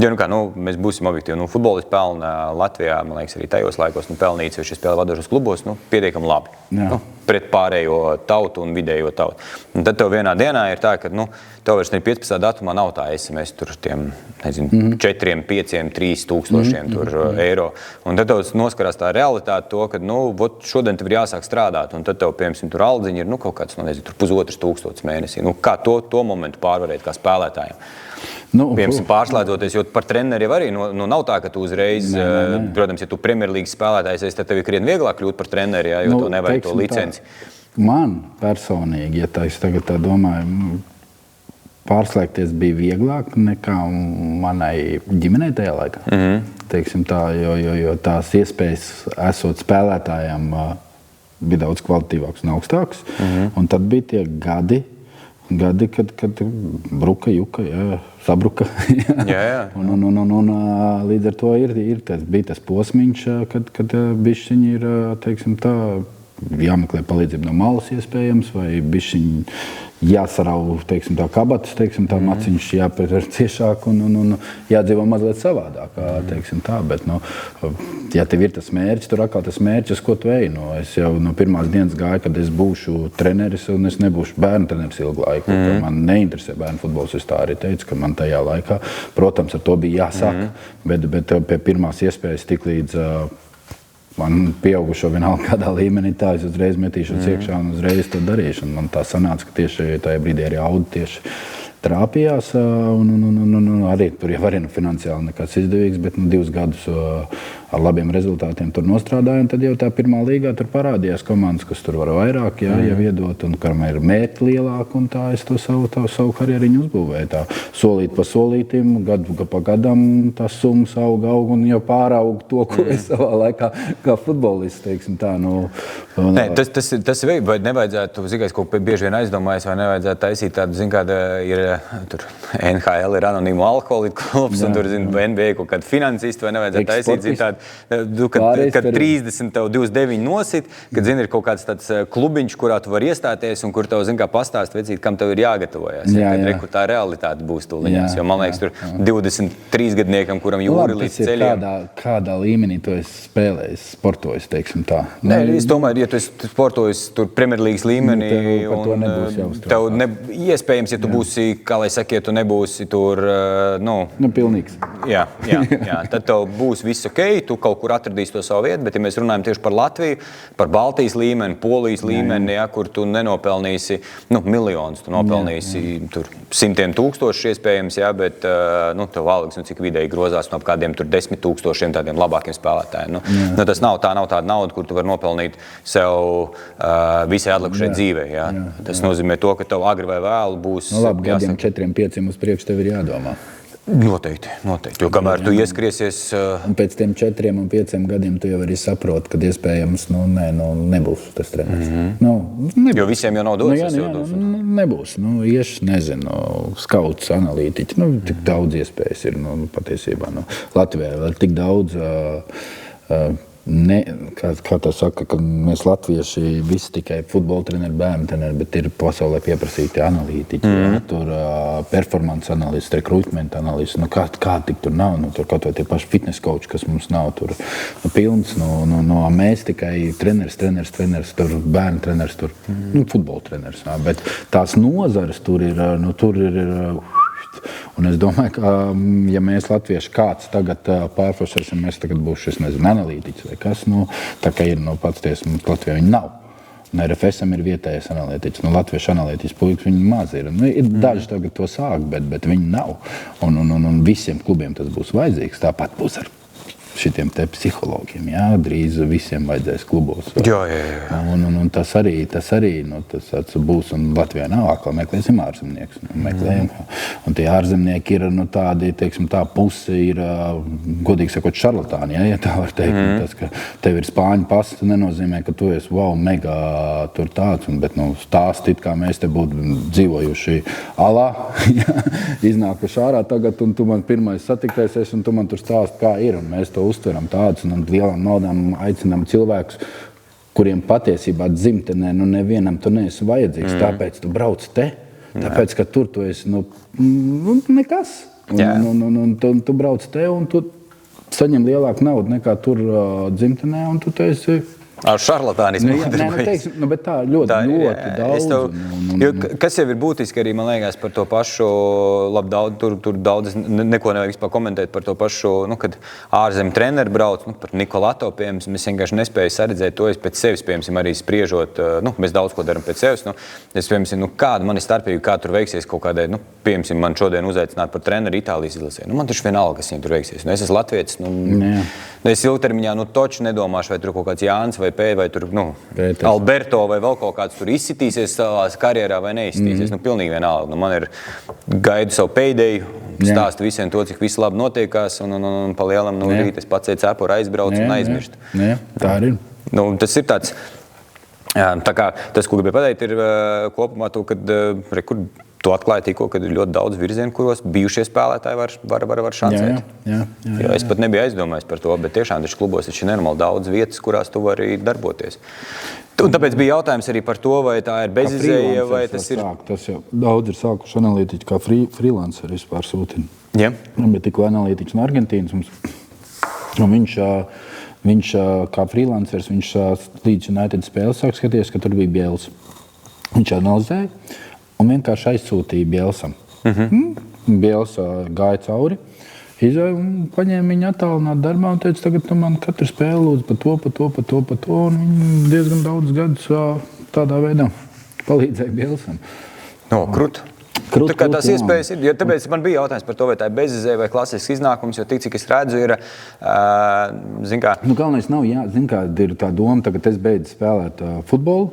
jo, mēs būsim objektīvi. Futbolisti pelna Latvijā, man liekas, arī tajos laikos pelnīts, jo šie spēlē vadošos klubos, pietiekami labi. Pret pārējo tautu un vidējo tautu. Un tad tev vienā dienā ir tā, ka tev vairs 15. datumā nav tā SMS tur tiem, 4, 5, 3 tūkstošiem eiro. Un tad tev noskarās tā realitāte to, ka šodien tev ir jāsāk strādāt, un tad tev, piemēram, tur aldziņi ir kaut kāds, 1,5 mēnesī. Kā to momentu pārvarēt kā spēlētājiem? Piemēram, pārslēdzoties, jo par treneri jau arī nav tā, ka tu uzreiz, protams, ja tu Premjerlīgas spēlētājs esi, tad tev ir krietni vieglāk kļūt par treneri, jo tu nevajag to licenci. Man personīgi, ja es tagad tā domāju, pārslēgties bija vieglāk nekā manai ģimenei tajā laikā. Teiksim tā, jo tās iespējas esot spēlētājiem bija daudz kvalitatīvāks un augstāks. Un tad bija tie gadi, kad bruka, juka, sabruka. Un līdz ar to bija tas posmiņš, kad bišķiņi ir, teiksim tā, jāmeklē palīdzību no malas iespējams, vai bišķiņi jāsarauj, teiksim tā, kabatas, teiksim tā, maciņš jāpēr ciešāk un jādzīvo mazliet savādāk, teiksim tā, bet, ja tev ir tas mērķis, tur atkal tas mērķis, ko tu ej, es jau no pirmās dienas gāju, kad es būšu treneris un es nebūšu bērnu treneris ilgu laiku, ka man neinteresē bērnu futbols, es tā arī teicu, ka man tajā laikā, protams, ar to bija jāsāk, bet pie pirmās iespējas tik līdz man pieaugušo vienalga kādā līmenī, tā es uzreiz metīšos iekšā un uzreiz to darīšu. Un man tā sanāca, ka tieši tajā brīdī arī Audi tieši trāpījās, un arī tur jau arī finansiāli nekas izdevīgs, bet 2 gadus ar labiem rezultātiem tur nostrādāja, un tad jau tā pirmā līgā tur parādījās komandas, kas tur var vairāk, jau iedot, un kuram ir mērķi lielāki, un tā es to savu karjeriņu uzbūvēju. Tā solīt pa solītim, gadu pa gadam tās summas aug, un jau pāraug to, ko es savā laikā kā futbolists, teiksim tā. Nē, tas ir, vai nevajadzētu, zikais, ko bieži vien aizdomājas, vai nevajadzētu taisīt tādu, kāda ir, tur NHL ir anonīmu alkoholiku klubs, un tur, NBA kaut kādu finansistu, vai nevajadzētu taisīt, tādu, kad 30, tev 29 nosit, kad, ir kaut kāds tāds klubiņš, kurā tu vari iestāties, un kur tev, pastāst, vecīt, kam tev ir jāgatavojas, kad tā realitāte būs tūliņās, jo, man liekas, tur 23 gadniekam, kuram jūri līdz ceļiem. Kādā līmenī tu esi spēlējis, sportojis, teiksim tā? Nē, es domāju, ja tu esi sportojis tur Premjerlīgas līmenī, tev iespējams, ja tu būsi, kā lai saka, ja tu nebūsi tur, pilnīgs. Jā, tad tev būs viss ok, tu kaut kur atradīsi to savu vietu, bet ja mēs runājam tieši par Latviju, par Baltijas līmeni, Polijas līmeni, ja, kur tu nenopelnīsi miljonus, tu nopelnīsi tur simtiem tūkstoši iespējams, ja, bet tev algas, cik vidēji grozās no ap kādiem tur 10 000 tādiem labākiem spēlētājiem. Tas nav tāda nauda, kur tu vari nopelnīt sev visai atlikušai dzīvei. Ja. Tas nozīmē to, ka tev agri vai vēlu būs... labi, gadiem 4-5 uz priekšu tev ir jādomā. Noteikti. Jo kamēr tu ieskriesies... Un pēc tiem 4 un 5 gadiem tu jau arī saproti, kad iespējams nebūs tas treneris. Jo visiem jau nav dots. Nebūs. Iešu, nezinu, skauts, analītiķi. Tik daudz iespējas ir patiesībā. Latvijā vēl tik daudz... Kā tā saka, ka mēs latvieši visi tikai futbola treneri, bērnu treneri, bet ir pasaulē pieprasīti analītiķi, tur performance analīzes, rekrutmenta analīzes, kā tik tur nav, tur kaut vai tie paši fitness coach, kas mums nav tur pilns, mēs tikai treneris, tur bērnu treneris, tur futbola treneris, bet tās nozares tur ir, un es domāju, ka, ja mēs latvieši kāds tagad pārforšēsim, mēs tagad būšu, es nezinu, analītiķis vai kas, tā kā ir pats ties, mums Latvijā viņi nav. Un RFSam ir vietējais analītiķis, latviešu analītiķis puikas, viņi maz ir. Ir daži tagad to sāk, bet viņi nav. Un visiem klubiem tas būs vajadzīgs, tāpat būs ar šitiem te psihologiem, drīz visiem vajadzēs klubos. Jā. Un tas arī tas būs, un Latvijā nav atkal meklēsim ārzemnieks. Un tie ārzemnieki ir tādi, teiksim, tā puse ir, godīgi sakot, šarlatāni, ja tā var teikt. Tas, ka tev ir spāņu pasis, tas nenozīmē, ka tu esi mega tur tāds, bet stāstīt, kā mēs te būtu dzīvojuši alā, iznākuši ārā tagad, un tu man pirmais satiktais esi, un tu man tur stāst, kā ir, un mēs to uztveram tādus un lielām naudām aicinām cilvēkus, kuriem patiesībā dzimtenē nevienam tu neesi vajadzīgs, tāpēc tu brauc te, tāpēc, ka tur tu esi nekas. Un tu brauc te un tu saņem lielāku naudu nekā tur dzimtenē, un tu esi... Ar šarlatānismu. Bet tā ļoti daudz. Kas jau ir būtiski arī, man liekas, par to pašu, tur daudz, neko nevajag vispār komentēt par to pašu, kad ārzem treneri brauc, par Nikolato, piemēram, mēs vienkārši nespēju saredzēt to, es pēc sevis, piemēram, arī spriežot, mēs daudz ko daram pēc sevis, es, piemēram, kāda man ir starpība, kā tur veiksies kaut kādai, piemēram, man šodien uzaicināt par treneri Itālijas izlasē. Man taču vienalga, kas viņiem tur veiksies. Es esmu latvietis, es ilgtermiņā, toču nedomāšu, vai tur kaut kāds Jānis vai P, vai tur, Alberto vai vēl kaut kāds tur izsitīsies savās karjerā vai neizsitīsies. Pilnīgi vienalga. Man ir gaidu savu pēdēju, stāstu visiem to, cik viss labi notiekās, un pa lielam rīt es pats cepuru aizbraucu un aizmirstu. Tā arī. Tas ir tāds, tā kā tas, ko gribēju pateikt, ir kopumā to, kad tu atklāji tikko, kad ir ļoti daudz virzienu, kuros bijušie spēlētāji var šancēt. Jā. Es pat nebiju aizdomājis par to, bet tiešām taču klubos ir nenormāli daudz vietas, kurās tu vari darboties. Un tāpēc bija jautājums arī par to, vai tā ir bezizēja, vai tas ir... Tas jau daudz ir sākuši analītiķi, kā freelanceri vispār sūtina. Jā. Bet tikko analītiķis no Argentīnas mums, un viņš kā freelancers, viņš līdz United spēles sāk skaties, ka tur bija Biels. Viņš analizēja un vienkārši aizsūtīja Bielsam. Biels gāja cauri, izvēja un paņēma viņu attālināt darbā un teica, tagad tu man katru spēli lūdzu par to, un viņi diezgan daudz gadus tādā veidā palīdzēja Bielsam. Tā kā tās iespējas ir, jo tāpēc man bija jautājums par to, vai tā ir bezizēja vai klasisks iznākums, jo cik es redzu, ir, zin kā... Galvenais nav, zin kā, ir tā doma, tagad es beidzu spēlēt futbolu,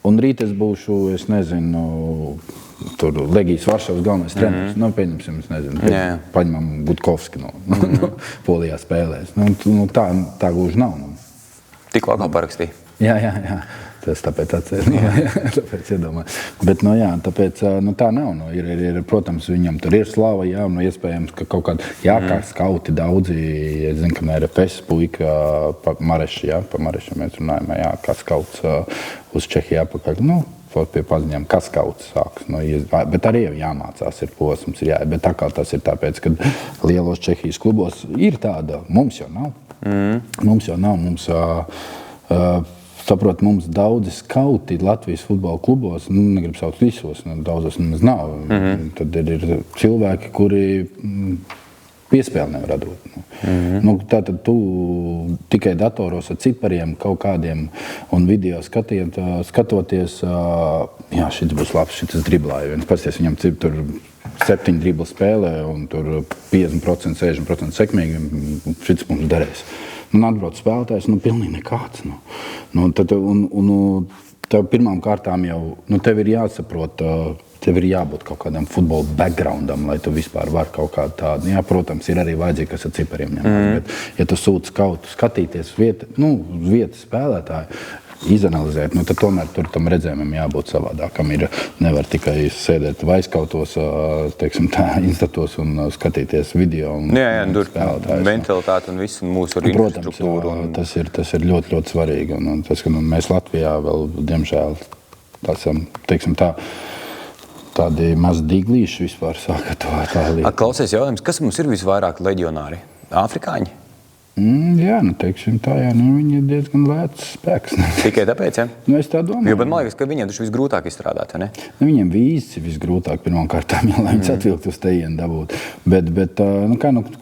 un rīt es būšu, es nezinu, tur Legijas Varšavas galvenais treneris. Pieņemsim, es nezinu, paņemam Gutkovski no Polijā spēlēs. Tā gluži nav. Tikko atkal parakstīja. Jā. Tas tāpēc tāpēc iedomāju. Bet, tāpēc tā nav. Ir, protams, viņam tur ir slava, iespējams, ka kaut kāda, kā skauti daudzi, es zinu, ka no RFS puika pa Marešu mēs runājam, kā skauts uz Čehiju apakaļ, pie paziņām, kas skauts sāks. Bet arī jau jāmācās, ir posms, bet tā kā tas ir tāpēc, ka lielos Čehijas klubos ir tāda, mums jau nav. Saprot, mums daudzi skauti Latvijas futbola klubos, negribu saukt visos, daudzos nemaz nav. Tad ir cilvēki, kuri piespēli nevar atdot. Tātad tu tikai datoros ar cipariem kaut kādiem un video skatoties, jā, šis būs labs, šis driblāja. Pasties, viņam tur 7 dribli spēlē un tur 50%, 60% sekmīgi, šis mums derēs. Atbrauc spēlētājs, pilnīgi nekāds. Tev pirmām kārtām jau, tev ir jāsaprot, tev ir jābūt kaut kādam futbola backgroundam, lai tu vispār var kaut kādu tādu. Jā, protams, ir arī vajadzīgi, kas ar cipariem ņemās, bet ja tu sūti skautu skatīties vietas spēlētāju, izanalizēt, tad tomēr tur tam redzējumam jābūt savādākam. Nevar tikai sēdēt vaiskautos, teiksim tā, instatos un skatīties video un spēlētājus. Mentalitāti un visu mūsu infrastruktūru. Protams, tas ir ļoti, ļoti svarīgi. Un tas, ka mēs Latvijā vēl, diemžēl, esam, teiksim tā, tādi mazi diglīši vispār sāka tā lieta. Klausies jautājums, kas mums ir visvairāk leģionāri? Āfrikāņi? Jā, teiksim tā, jā, viņi ir diezgan lēts spēks. Tikai tāpēc, ja? Es tā domāju. Jo, bet man liekas, ka viņiem taču visgrūtāk izstrādāt, ne? Viņiem vīzi visgrūtāk pirmām kārtām, lai viņus atvilkt uz tejienu dabūt. Bet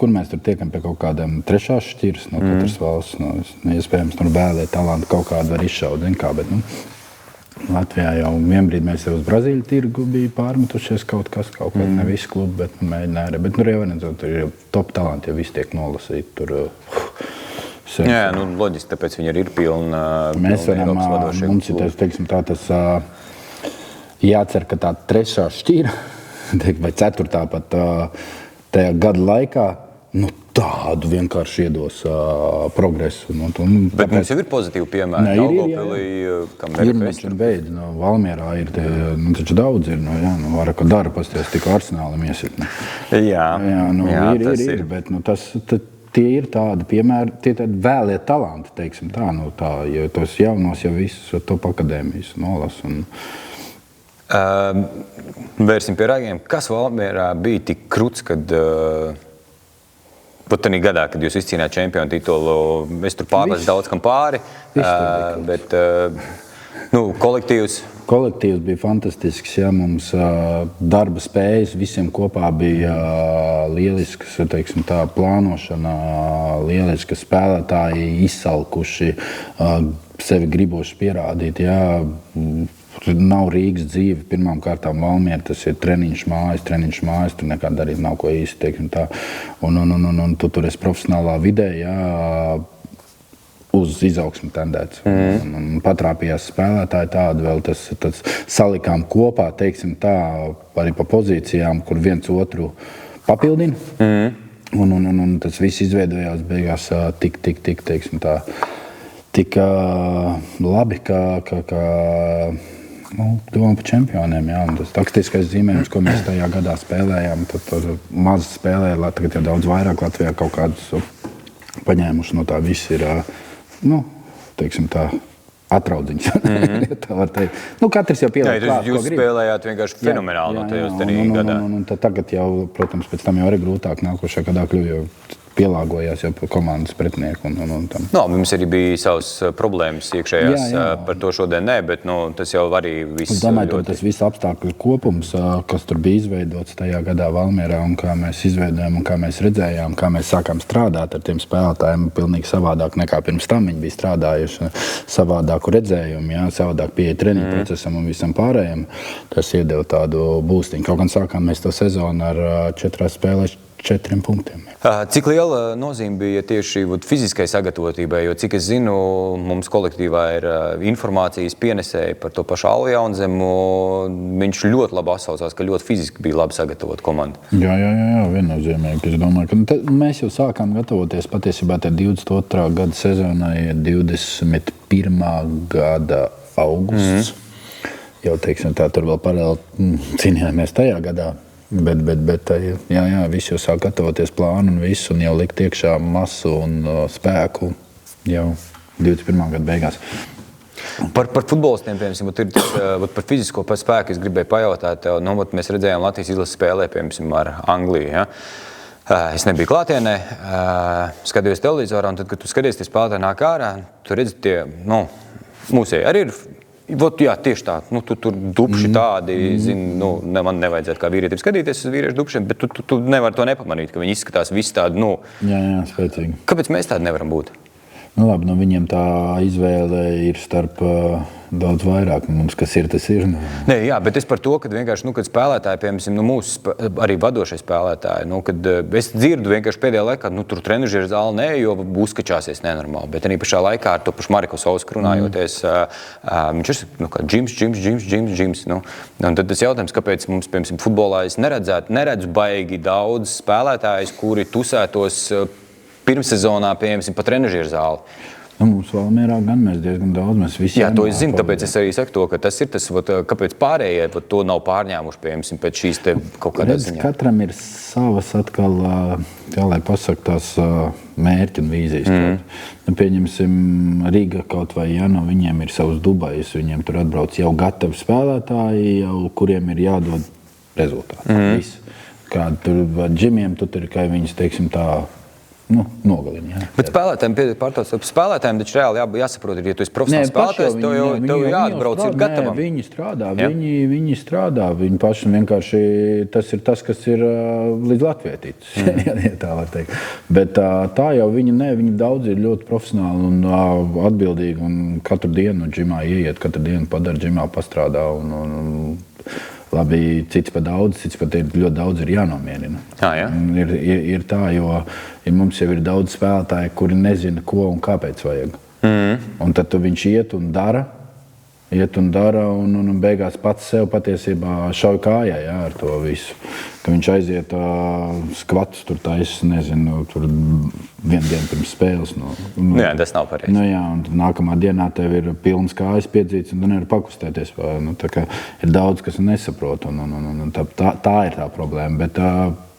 kur mēs tur tiekam pie kaut kādām trešās šķiras no katras valsts, iespējams, tur bēlē talantu kaut kādu var izšaut, bet, Latvijā jau vienbrīd mēs jau uz Brazīļu tirgu bija pārmetušies kaut kāda, ne visi klubi, bet mēģināja. Bet tur ir top talanti, ja visi tiek nolasīti. Jā, loģiski, tāpēc viņi arī ir pilni Eiropas vadošie klubi. Mums ir, teiksim, tas jācer, ka tā trešā šķira, vai ceturtā pat tajā gada laikā, tādu vienkārši iedos progresu. Bet mums jau ir pozitīvi piemēri. Daugavpilī, kam ir beidz, Valmierā ir, taču daudz ir, Araka dara, pasties, tik Arsenālam iesit. Jā, ir, bet tie ir tādi piemēri, tie tādi vēlie talanti, teiksim tā, jo tos jaunos jau visus top akadēmijas nolas. Vērsim pie ragiem. Kas Valmierā bija tik kruts, kad pat tādā gadā, kad jūs izcīnāt čempionu titulu, es tur pārlaisu daudz kam pāri, bet kolektīvs. Kolektīvs bija fantastisks, ja mums darba spējas visiem kopā bija lielisks, teiksim tā, plānošana, lieliski spēlētāji izsalkuši, sevi griboši pierādīt, jā. Nav Rīgas dzīve. Pirmām kārtām Valmiera, tas ir treniņš mājas, tur nekā darīt nav ko īsti, teiksim tā. Un tu tur esi profesionālā vidē, jā, uz izaugsmi tendēts. Un patrāpījās spēlētāji tādu vēl, tas salikām kopā, teiksim tā, arī pa pozīcijām, kur viens otru papildina. Un tas viss izveidojās beigās tik, teiksim tā, tik labi, ka domājam par čempioniem, jā, un tas taktiskais zīmējums, ko mēs tajā gadā spēlējām, tad maz spēlēja, tagad jau daudz vairāk Latvijā kaut kādus paņēmuši no tā viss ir, teiksim tā, atraudziņas, tā var teikt. Katrs jau pieliek klāt, ko grib. Jūs spēlējāt vienkārši fenomenāli no tajos gadā. Un tagad jau, protams, pēc tam jau arī grūtāk nākošajā gadā kļuva, jo pielāgojās jau komandas pretinieku un tam. Mums arī bija savas problēmas iekšējās, par to šodien nē, bet tas jau arī viss. Es domāju, tas viss apstākļu kopums, kas tur bija izveidots tajā gadā Valmierā un kā mēs izveidojām un kā mēs redzējām, kā mēs sākām strādāt ar tiem spēlētājiem pilnīgi savādāk nekā pirms tam viņi bija strādājuši, savādāku redzējumu, jā, savādāk pieeja treniņu procesam un visam pārējiem. Tas iedeva tādu būstiņu. Kaut gan sākām mēs to sezonu ar 4 spēlēs 4 punktiem. Cik liela nozīme bija tieši fiziskai sagatavotībai, jo cik es zinu, mums kolektīvā ir informācijas pienesēji par to pašu Alli Jaunzemu. Viņš ļoti labi atsaucās, ka ļoti fiziski bija labi sagatavot komandu. Jā, viennozīmīgi. Es domāju, ka mēs jau sākām gatavoties patiesībā 22. gada sezonai, 21. gada augusts. Jau, teiksim tā, tur vēl paralēli cīnījāmies tajā gadā. Bet jā, visi jau sāk gatavoties plānu un visu, un jau likt iekšā masu un spēku jau 21. gada beigās. Par futbolistiem, piemēram, par fizisko spēku es gribēju pajautāt. Mēs redzējām Latvijas izlases spēlē, piemēram, ar Angliju. Ja? Es nebiju klātienē, skatījos televizorā, un tad, kad tu skaties, tie spēlētāji nāk ārā, tu redzi, tie mūsēji arī ir Jā, tieši tā. Tu tur dupši tādi, man nevajadzētu kā vīrietim skatīties uz vīriešu dupšiem, bet tu nevari to nepamanīt, ka viņi izskatās visi tādi, Jā, spēcīgi. Kāpēc mēs tādi nevaram būt? Labi, viņiem tā izvēle ir starp daudz vairāk. Mums, kas ir, tas ir. Nē, jā, bet es par to, ka vienkārši, kad spēlētāji, piemēram, mūsu arī vadošie spēlētāji, kad es dzirdu vienkārši pēdējā laikā, tur trenižieru zāli nē, jo uzkačāsies nenormāli. Bet arī pašā laikā ar to pašu Mariku Sausku runājoties, viņš ir kā džims. Un tad tas jautājums, kāpēc mums, piemēram, futbolā es neredzu baigi daudz spēlētājus, kuri tusētos pirmssezonā, piemēram, pa trenižieru zāli. Mums Valmierā gan mēs diezgan daudz, mēs visi. Jā, to es zinu, tāpēc es arī saku to, ka tas ir tas, kāpēc pārējie to nav pārņēmuši, piemēram, pēc šīs te kaut kādas ziņā. Katram ir savas atkal, lai pasaka, tās mērķi un vīzijas. Pieņemsim Rīga kaut vai, viņiem ir savs Dubajas, viņiem tur atbrauc jau gatavi spēlētāji, kuriem ir jādod rezultāti. Viss. Kādi tur ar džimiem, tu tur kā viņas, teiksim tā, nogalina. Bet spēlētājiem taču reāli jāsaprot, ja tu esi profesionāls spēlētājs, tev jāatbrauc ir gatavam. Viņi strādā, viņi strādā. Viņi paši vienkārši, tas ir tas, kas ir līdz latvietītis, ja tā var teikt. Bet tā jau viņi daudz ir ļoti profesionāli un atbildīgi un katru dienu džimā ieiet, katru dienu padara džimā, pastrādā un labi, cits pat ir ļoti daudz ir jānomierina. Jā. Ir tā, jo mums jau ir daudz spēlētāji, kuri nezina, ko un kāpēc vajag. Un tad viņš iet un dara un beigās pats sev patiesībā šauj kājā ar to visu. Ka viņš aiziet skvatus tur taisa, nezinu, tur vienu dienu pirms spēles. Jā, tas nav pareizi. Un nākamā dienā tev ir pilns kājas piedzīts un tu nevar pakustēties. Tā kā ir daudz, kas nesaprot un tā ir tā problēma. Bet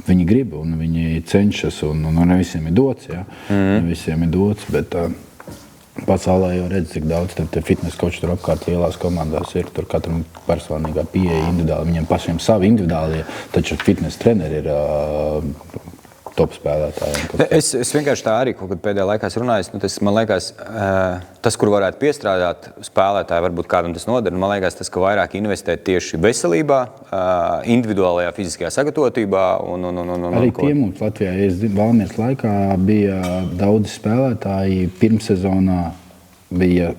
viņi grib un viņi cenšas un ne visiem ir dots, Ne visiem ir dots, bet pasaulē jau redz, cik daudz fitness koči tur apkārt lielās komandās ir. Tur katram personīgā pieeja individuāli. Viņiem pašiem savi individuālie, taču fitness treneri ir top spēlētāji. Es vienkārši tā arī kaut kad pēdējā laikā runāju. Man liekas, tas, kur varētu piestrādāt spēlētāji, varbūt kādam tas noder. Man liekas, tas, ka vairāk investēt tieši veselībā, individuālajā fiziskajā sagatavotībā. Arī pie mums Latvijā, es zinu, Valmieras laikā bija daudzi spēlētāji. Pirmssezonā bija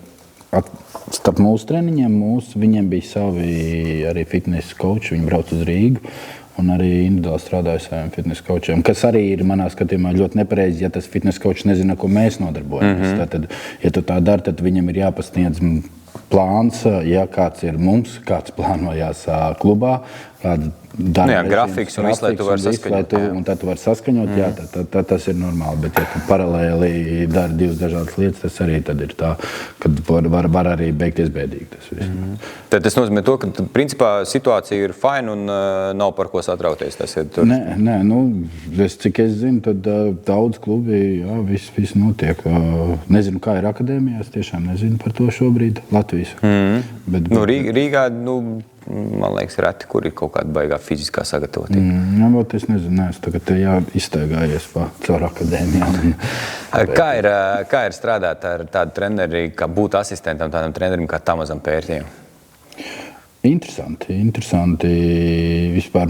starp mūsu treniņiem, viņiem bija savi arī fitness koči, viņi brauc uz Rīgu. Un arī individuāli strādāju saviem fitness kočiem, kas arī ir manā skatījumā ļoti nepareizi, ja tas fitness kočs nezina, ko mēs nodarbojamies. Tātad, ja tu tā dari, tad viņam ir jāpasniedz plāns, ja kāds ir mums, kāds plānojās klubā, kāda grafiks un visu, lai tu vari saskaņot. Un tad tu vari saskaņot, tad tas ir normāli. Bet ja tu paralēli dari divas dažādas lietas, tas arī tad ir tā, kad var arī beigties bēdīgi tas viss. Tad tas nozīmē to, ka principā situācija ir fine un nav par ko satraukties. Tas ir tur. Nē, cik es zinu, tad daudz klubi, viss notiek. Nezinu, kā ir akadēmijās, tiešām nezinu par to šobrīd Latvijas. Rīgā, man liekas, reti, kur ir kaut kāda baigā fiziskā sagatavotība. Es nezinu, es tagad izstaigājies caur akadēmijām. Kā ir strādāt ar tādu treneri, kā būt asistentam tādam trenerim kā Tamazam Pērtijam? Interesanti. Vispār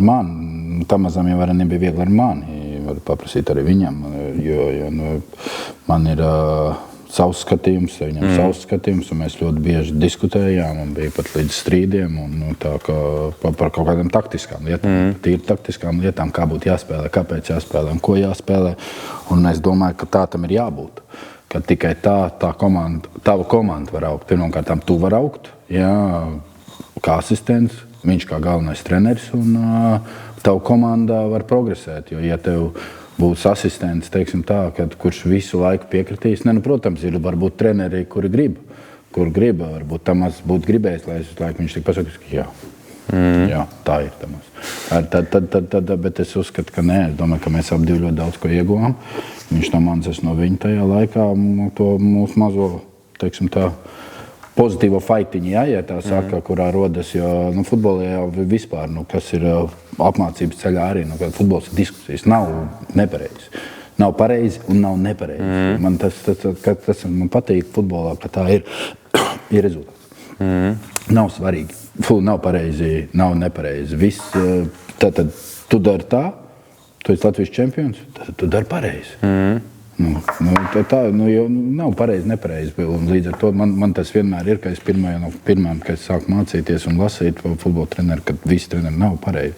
Tamazam jau nebija viegli ar mani. Var paprasīt arī viņam, jo man ir savs skatījums, viņam savs skatījums, un mēs ļoti bieži diskutējām, un bija pat līdz strīdiem, un tā kā par kaut kādām taktiskām lietām, tīri taktiskām lietām, kā būtu jāspēlē, kāpēc jāspēlē un ko jāspēlē. Un es domāju, ka tā tam ir jābūt. Ka tikai tava komanda var augt. Pirmkārt, tu var augt, kā asistents, viņš kā galvenais treneris, un tava komanda var progresēt. Jo, ja tev būs asistents, teiksim tā, kurš visu laiku piekritīs. Protams, ir varbūt treneri, kur grib, varbūt Tamas būtu gribējis, lai viņš tik pasakās, ka jā, tā ir Tamas. Bet es uzskatu, ka nē, es domāju, ka mēs abi ļoti daudz ko ieguvām. Viņš no manis, es no viņa tajā laikā, to mūsu mazo, teiksim tā, pozitīvo faitiņu, ja tā saka, kurā rodas, jo futbolā jau vispār, kas ir apmācības ceļā arī, futbols ir diskusijas, nav nepareizi. Nav pareizi un nav nepareizi. Man tas man patīk futbolā, ka tā ir rezultāts. Nav svarīgi. Nav pareizi, nav nepareizi. Viss, tad tu dari tā, tu esi Latvijas čempions, tad tu dari pareizi. Jau nav pareizi, nepareizi. Un līdz ar to man tas vienmēr ir, ka es pirmajam, kad sāku mācīties un lasīt futbola treneri, ka visi treneri nav pareizi.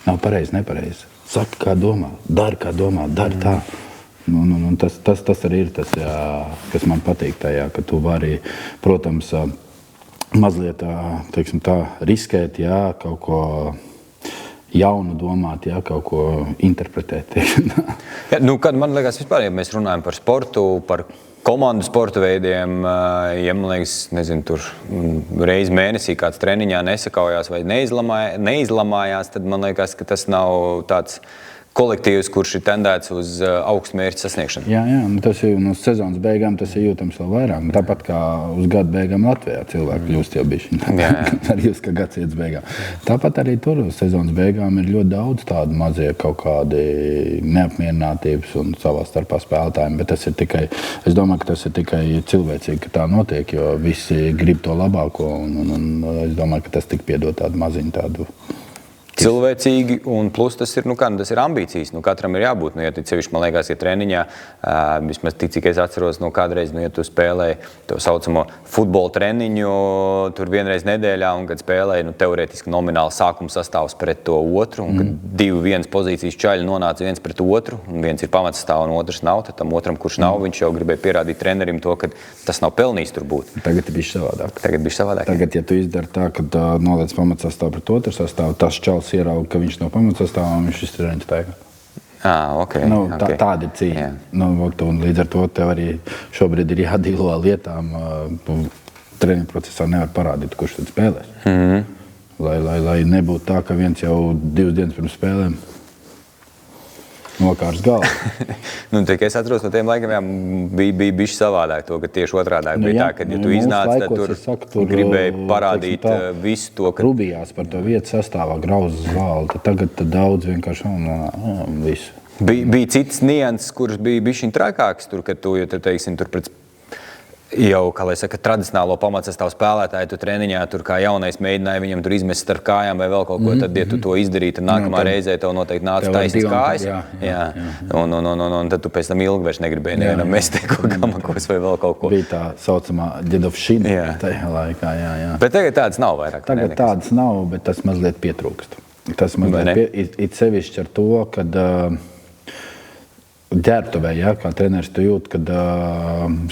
Nav pareizi, nepareizi. Saki, kā domā, dari tā. Tas arī ir tas, kas man patīk tajā, ka tu vari, protams, mazliet teiksim tā, riskēt, kaut ko jaunu domāt, kaut ko interpretēt. Kad man liekas, vispār, ja mēs runājam par sportu, par komandu sporta veidiem, ja man liekas, nezinu, tur reizi mēnesī kāds treniņā nesakaujās vai neizlamājās, tad man liekas, ka tas nav tāds kolektīvs, kurš ir tendēts uz augstu mērķu sasniegšanu. Jā, tas ir uz sezonas beigām, tas ir jūtams vēl vairāk. Tāpat kā uz gadu beigām Latvijā cilvēki kļūst jau bišķi. Arī uz kā gads iet beigām. Tāpat arī tur uz sezonas beigām ir ļoti daudz tādu mazie kaut kādi neapmierinātības un savā starpā spēlētājiem, bet tas ir tikai, es domāju, ka tas ir tikai cilvēcīgi, ka tā notiek, jo visi grib to labāko un es domāju, ka tas tik piedod tādu maziņu tādu cilvēcīgi, un plus tas ir, tas ir ambīcijas. Katram ir jābūt, ja sevišķi, man liekas, ja treniņā, vismaz tik, cik es atceros, kādreiz, ja tu spēlēji to saucamo futbola treniņu, tur vienreiz nedēļā, un kad spēlēji, teorētiski nomināli sākuma sastāvs pret to otru, un kad divi vienas pozīcijas čaļi nonāca viens pret otru, un viens ir pamatsastāv, un otrs nav, tad tam otram, kurš nav, viņš jau gribēja pierādīt trenerim to, ka tas nav pelnījis tur būt. Tagad ir bišķi savādāk. Tagad, ja tu izdari tā, kad noliec pamatsastāvu pret otru sastāvu, tas čals ierauga, ka viņš no pamatsastāvā, viņš ir treniņš taigā. Okay. Tāda ir cīņa. Un līdz ar to tev arī šobrīd ir jādīlo lietām. Treniņu procesā nevar parādīt, kurš tad spēlēs. Lai nebūtu tā, ka viens jau 2 dienas pirms spēlēm nokārs galvu. Es atceros no tiem laikiem, bija bišķi savādāk to, ka tieši otrādāk bija tā, ka, ja tu iznāc, tad tur gribēji parādīt visu to, ka rubījās par to vietu sastāvā grauz zāli, tad tagad daudz vienkārši visu. Bija citas nianses, kuras bija bišķiņ trakākas tur, kad tu, teiksim, tur pret jau, kā lai saka, tradicionālo pamatsastāvu spēlētāju, tu treniņā tur kā jaunais mēģināja viņam tur izmest starp kājām vai vēl kaut ko, tad, ja tu to izdarīji, tad nākamā reizē tev noteikti nāca taisnas kājas. Jā. Un tad tu pēc tam ilgi vairs negribēji nevienam mest kaut gamakos vai vēl kaut ko. Bija tā saucamā ģedovšina tajā laikā, jā. Bet tagad tādas nav vairāk. Tagad tādas nav, bet tas mazliet pietrūkst. Tas mazliet it sevišķi ar to, kad ģērbtuvē, kā treneris tu jūt, kad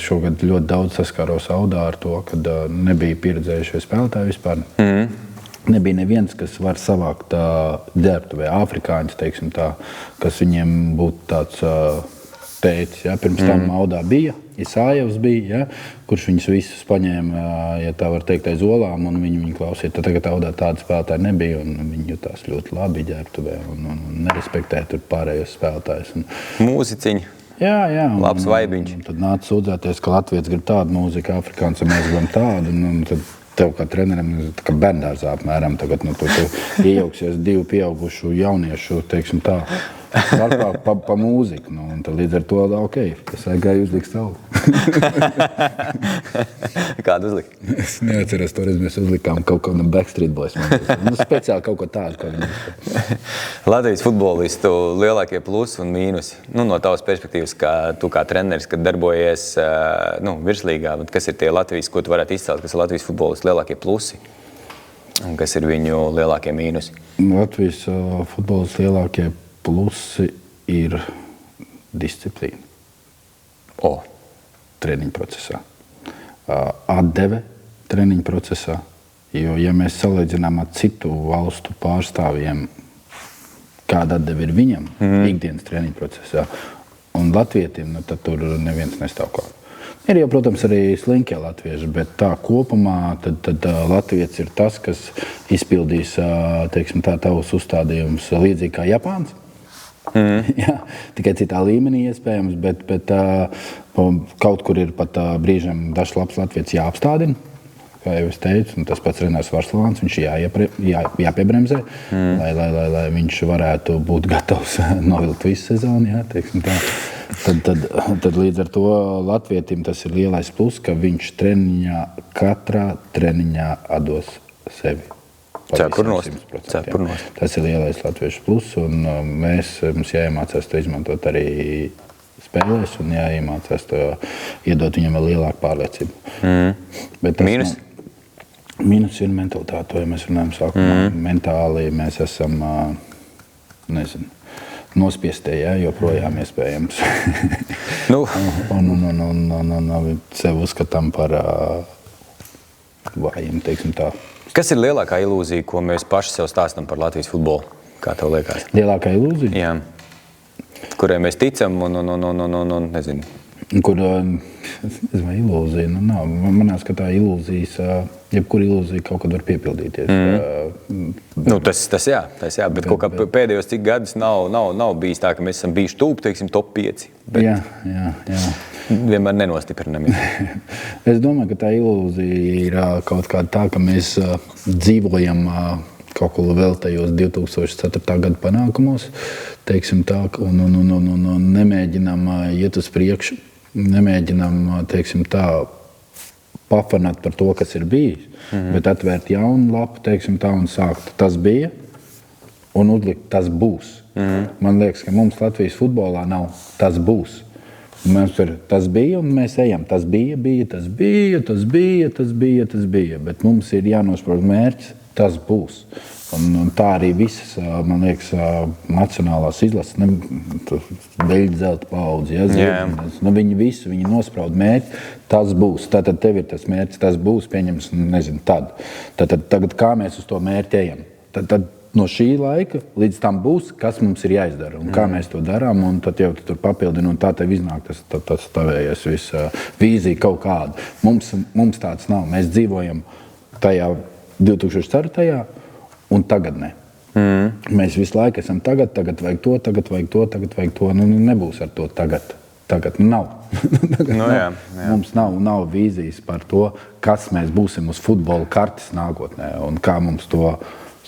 šogad ļoti daudz saskāros Audā ar to, kad nebija pieredzējušie spēlētāji vispār. Nebija neviens, kas var savākt ģērbtuvē afrikāņus, teiksim tā, kas viņiem būtu tāds tētis. Pirms tam Audā bija, Isājevs bija, kurš viņus visus paņēma, ja tā var teikt, aiz olām, un viņi klausīja. Tad tagad Audā tāda spēlētāja nebija, un viņi jutās ļoti labi ģērbtuvē un nerespektēja tur pārējos spēlētājus. Mūziciņi. Jā. Labs vaibiņš. Tad nāca sūdzēties, ka Latvijas grib tādu mūziku, afrikāns, un mēs gribam tādu. Un tad tev kā trenerim, kā bērndārzā apmēram, tagad tu iejauksies 2 pieaugušu jauniešu, teiksim tā, pa mūziku. Un tad līdz ar to, es gāju uzlikt savu. Kādu uzlikt? Es neatceros, toreiz mēs uzlikām kaut ko no Backstreet Boys. Speciāli kaut ko tādu, ko viņi uzlikām. Latvijas futbolistu lielākie plusi un mīnusi. No tavas perspektīvas, kā tu kā treneris, kad darbojies virslīgā, kas ir tie Latvijas, ko tu varētu izcelt, kas ir Latvijas futbolistu lielākie plusi un kas ir viņu lielākie mīnusi? Latvijas futbolistu lielākie plusi ir disciplīna. Treniņu procesā. Atdeve treniņu procesā. Jo, ja mēs salīdzinām ar citu valstu pārstāvjiem, kāda atdeve ir viņam ikdienas treniņu procesā, un latvietim, tad tur neviens nestāv klāt. Ir jau, protams, arī slinkie latvieši, bet tā kopumā tad latviets ir tas, kas izpildīs, teiksim tā, tavus uzstādījumus līdzīgi kā Japāns. Jā, tikai citā līmenī iespējams, bet kaut kur ir pat brīžam dažs labs latvietis jāapstādina, kā jau es teicu, un tas pats Renārs Varslāns, viņš jāpiebremzē, lai viņš varētu būt gatavs novilkt visu sezonu, jā, teiksim tā. Tad līdz ar to latvietim tas ir lielais plus, ka viņš katrā treniņā atdos sevi. Cepurnos. Tas ir lielais latviešu plus, un mums jāiemācās to izmantot arī spēlēs, un jāiemācās to iedot viņam vēl lielāku pārliecību. Mīnus? Mīnus ir mentalitāte, to ja mēs runājam sākumā. Mentāli mēs esam, nospiestie, joprojām iespējams. Un sev uzskatām par vājiem, teiksim tā. Kas ir lielākā ilūzija, ko mēs paši sev stāstam par Latvijas futbolu? Kā tev liekas? Lielākā ilūzija? Jā. Kurai mēs ticam un nezinu. Kur ilūzija, nav. Manā skatā ilūzijas, jebkura ilūzija kaut kad var piepildīties. Tas jā, bet kaut kā pēdējos cik gadus nav bijis tā, ka mēs esam bijuši tūp, teiksim, top 5. Bet jā. Vienmēr nenostiprinam. Es domāju, ka tā ilūzija ir kaut kāda tā, ka mēs dzīvojam kaut ko vēl tajos 2004. Gada panākumos, teiksim tā, un nemēģinām iet uz priekšu, nemēģinām, teiksim tā, pafanāt par to, kas ir bijis, bet atvērt jaunu lapu, teiksim tā, un sākt. Tas bija, un uzlikt tas būs. Man liekas, ka mums Latvijas futbolā nav tas būs. Mums ir tas bija, un mēs ejam. Tas bija, bet mums ir jānosprauž mērķis, tas būs. Un tā arī visas, man liekas, nacionālās izlases, beļģu zelta paudze, viņi nospraud mērķi, tas būs. Tātad tev ir tas mērķis, tas būs, pieņems, nezinu, tad. Tagad kā mēs uz to mērķi ejam? Tad no šī laika līdz tam būs, kas mums ir jāizdara un kā mēs to darām, un tad jau tur papildina, un tā tev iznāk tas tavējais visa vīzija kaut kāda. Mums tāds nav. Mēs dzīvojam tajā 2004. Un tagad ne. Mēs visu laiku esam tagad vajag to. Nebūs ar to tagad nav. Mums nav vīzijas par to, kas mēs būsim uz futbola kartes nākotnē un kā mums to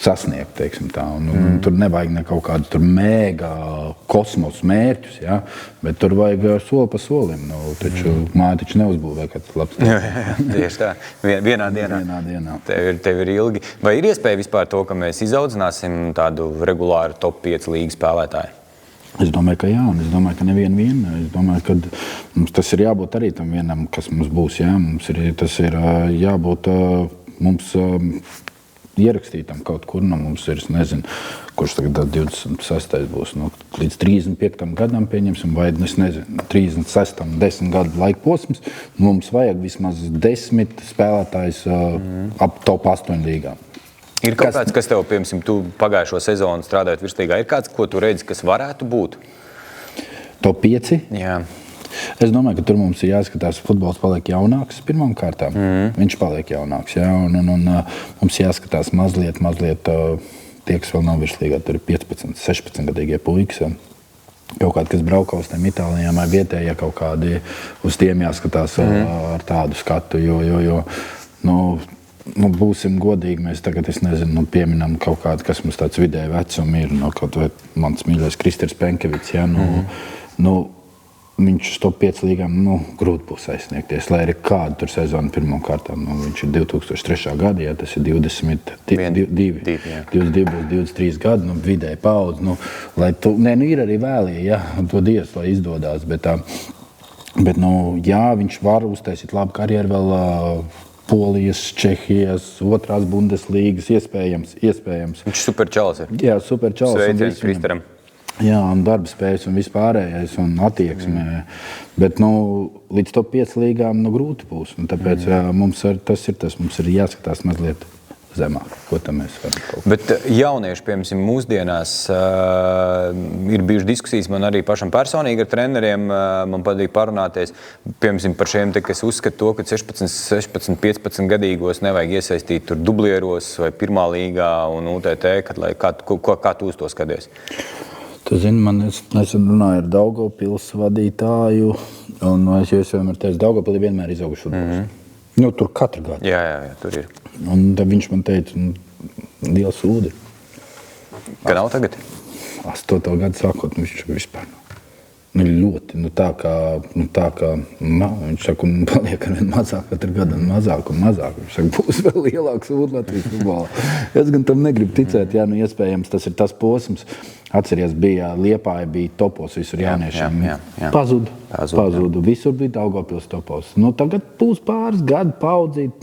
sasniegt, teiksim tā. Tur nevajag ne kaut kādus mēga kosmosa mērķus, bet tur vajag soli pa solim. Taču māja taču neuzbūvē, kad labs. Tieši tā. Vienā dienā. Tev ir ilgi. Vai ir iespēja vispār to, ka mēs izaudzināsim tādu regulāru top 5 līgu spēlētāju? Es domāju, ka jā, un es domāju, ka nevienu. Es domāju, ka mums tas ir jābūt arī tam vienam, kas mums būs. Tas ir jābūt mums ierakstītam kaut kur, mums ir, nezinu, kurš tagad 26. būs, līdz 35. gadam pieņemsim, vai, nezinu, 36. 10 gadu laika posms, mums vajag vismaz 10 spēlētājs ap top 8 līgām. Ir kaut kāds, kas tev, piemēram, tu pagājušo sezonu strādājot virslīgā, ir kāds, ko tu redzi, kas varētu būt? Top 5? Jā. Es domāju, ka tur mums ir jāskatās, futbols paliek jaunāks pirmām kārtām. Viņš paliek jaunāks, un mums jāskatās mazliet tie, kas vēl nav virslīgā, tur ir 15, 16 gadīgie puikas. Kaut kādi, kas brauka uz tiem Itālijām vai vietējie kaut kādi, uz tiem jāskatās ar tādu skatu, jo būsim godīgi, mēs tagad, pieminam kaut kādu, kas mums tāds vidēji vecumi ir, kaut vai mans mīļais Kristers Penkevits, viņš uz top 5 līgām, grūti būs aizsniegties, lai arī kādu tur sezonu pirmām kārtām. Viņš ir 2003. gada, tas ir 22 būs 23 gadi, vidēji paudze. Ir arī vēlie, to Dievs, lai izdodās, bet viņš var uztaisīt labu karjeru vēl Polijas, Čehijas, 2. Bundeslīgas, iespējams. Viņš superčalis ir. Jā, superčalis. Sveiciens Kristeram. Jā, un darba spējas un vispārējais un attieksme. Bet līdz top 5 līgām grūti būs. Tāpēc mums ir jāskatās mazliet zemāk, ko tam mēs varam kaut. Bet jaunieši, piemēram, mūsdienās ir bijušas diskusijas man arī pašam personīgi ar treneriem. Man patīk parunāties, piemēram, par šiem, kas uzskata to, ka 16, 15 gadīgos nevajag iesaistīt tur dublieros vai pirmā līgā un UTT, kā tu uz to skaties? Tu zini, es runāju ar Daugavpils vadītāju, un es vienmēr teicu, Daugavpilī vienmēr izauguši futbols. Tur katru gadu. Jā, tur ir. Un tad viņš man teica, liela sūdi. Ka nav tagad? 8. gadu sākot, viņš vispār nav. ļoti, tā kā viņš saka, un paliek arvien mazāk, katru gadu mazāk un mazāk. Viņš saka, būs vēl lielāks ūd Latvijas futbolā. Es gan tam negribu ticēt, iespējams, tas ir tas posms. Atceries, Liepāja bija topos visur jauniešiem. Pazudu. Visur bija Daugavpils topos. Tagad būs pāris gadi paudzīt,